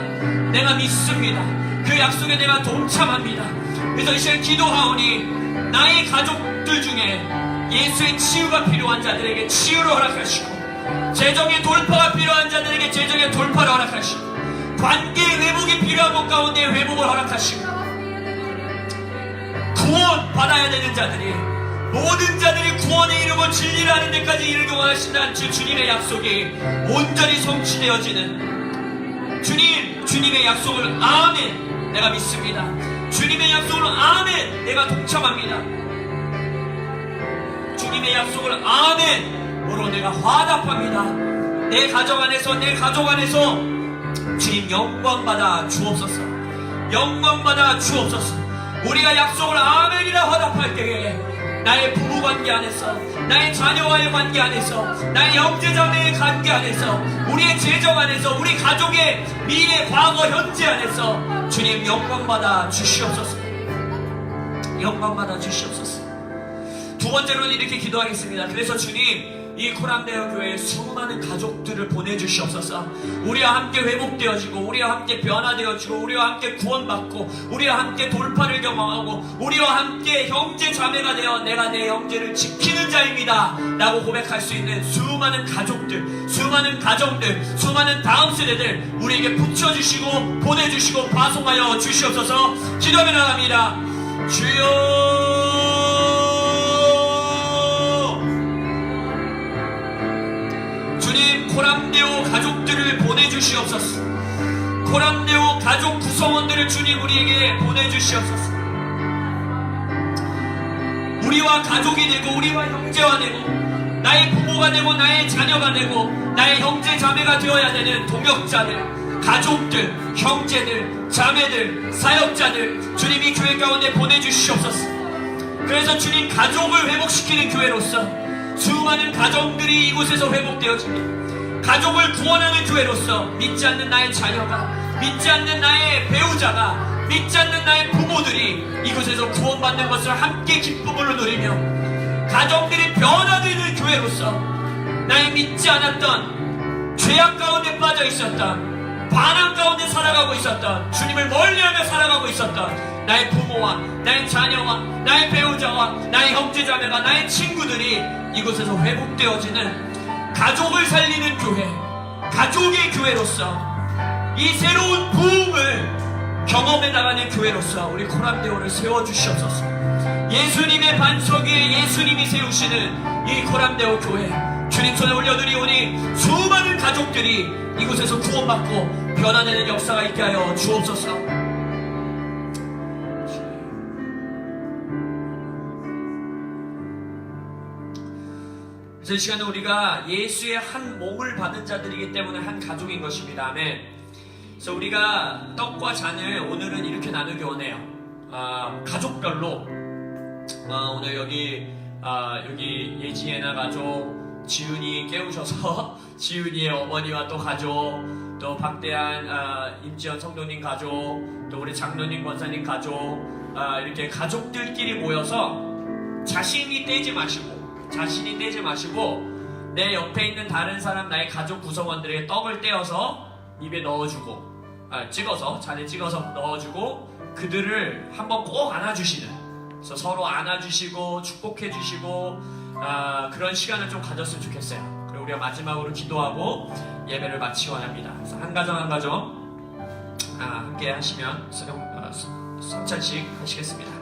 내가 믿습니다. 그 약속에 내가 동참합니다. 그래서 이 시간 기도하오니 나의 가족들 중에 예수의 치유가 필요한 자들에게 치유를 허락하시고, 재정의 돌파가 필요한 자들에게 재정의 돌파를 허락하시고, 관계의 회복이 필요한 것 가운데 회복을 허락하시고, 구원 받아야 되는 자들이, 모든 자들이 구원에 이르고 진리를 하는 데까지 이르기 원하신다는 주님의 약속이 온전히 성취되어지는 주님의 약속을 아멘 내가 믿습니다. 주님의 약속을 아멘 내가 동참합니다. 주님의 약속을 아멘으로 내가 화답합니다. 내 가정 안에서, 내 가족 안에서 주님 영광받아 주옵소서. 영광받아 주옵소서. 우리가 약속을 아멘이라 화답할 때에 나의 부부관계 안에서, 나의 자녀와의 관계 안에서, 나의 형제자매의 관계 안에서, 우리의 재정 안에서, 우리 가족의 미래, 과거, 현재 안에서 주님 영광받아 주시옵소서. 영광받아 주시옵소서. 두 번째로는 이렇게 기도하겠습니다. 그래서 주님, 이 코람데오 교회에 수많은 가족들을 보내주시옵소서. 우리와 함께 회복되어지고, 우리와 함께 변화되어지고, 우리와 함께 구원받고, 우리와 함께 돌파를 경험하고, 우리와 함께 형제 자매가 되어 내가 내 형제를 지키는 자입니다 라고 고백할 수 있는 수많은 가족들, 수많은 가정들, 수많은 다음 세대들 우리에게 붙여주시고 보내주시고 파송하여 주시옵소서. 기도하며 나갑니다. 주여, 주시옵소서. 코람데오 가족 구성원들을 주님 우리에게 보내주시옵소서. 우리와 가족이 되고 우리와 형제가 되고 나의 부모가 되고 나의 자녀가 되고 나의 형제 자매가 되어야 되는 동역자들, 가족들, 형제들, 자매들, 사역자들 주님이 교회 가운데 보내주시옵소서. 그래서 주님 가족을 회복시키는 교회로서 수많은 가정들이 이곳에서 회복되어지고 가족을 구원하는 교회로서 믿지 않는 나의 자녀가, 믿지 않는 나의 배우자가, 믿지 않는 나의 부모들이 이곳에서 구원받는 것을 함께 기쁨으로 누리며 가정들이 변화되는 교회로서 나의 믿지 않았던 죄악 가운데 빠져 있었던 반항 가운데 살아가고 있었던 주님을 멀리하며 살아가고 있었던 나의 부모와 나의 자녀와 나의 배우자와 나의 형제자매가 나의 친구들이 이곳에서 회복되어지는 가족을 살리는 교회, 가족의 교회로서 이 새로운 부흥을 경험해 나가는 교회로서 우리 코람데오를 세워주시옵소서. 예수님의 반석 위에 예수님이 세우시는 이 코람데오 교회 주님 손에 올려드리오니 수많은 가족들이 이곳에서 구원받고 변화되는 역사가 있게 하여 주옵소서. 그래서 이 시간에 우리가 예수의 한 몸을 받은 자들이기 때문에 한 가족인 것입니다. 아멘. 그래서 우리가 떡과 잔을 오늘은 이렇게 나누기 원해요. 가족별로 오늘 여기 예지애나 가족, 지은이 깨우셔서 지은이의 어머니와 또 가족, 또 박대한 임지연 성도님 가족, 또 우리 장로님 권사님 가족, 이렇게 가족들끼리 모여서 자신이 떼지 마시고 내 옆에 있는 다른 사람, 나의 가족 구성원들에게 떡을 떼어서 입에 넣어주고 찍어서 잔에 찍어서 넣어주고 그들을 한번 꼭 안아주시는, 그래서 서로 안아주시고 축복해주시고 그런 시간을 좀 가졌으면 좋겠어요. 그리고 우리가 마지막으로 기도하고 예배를 마치기 원합니다. 그래서 한 가정 함께 하시면 성찬식 하시겠습니다.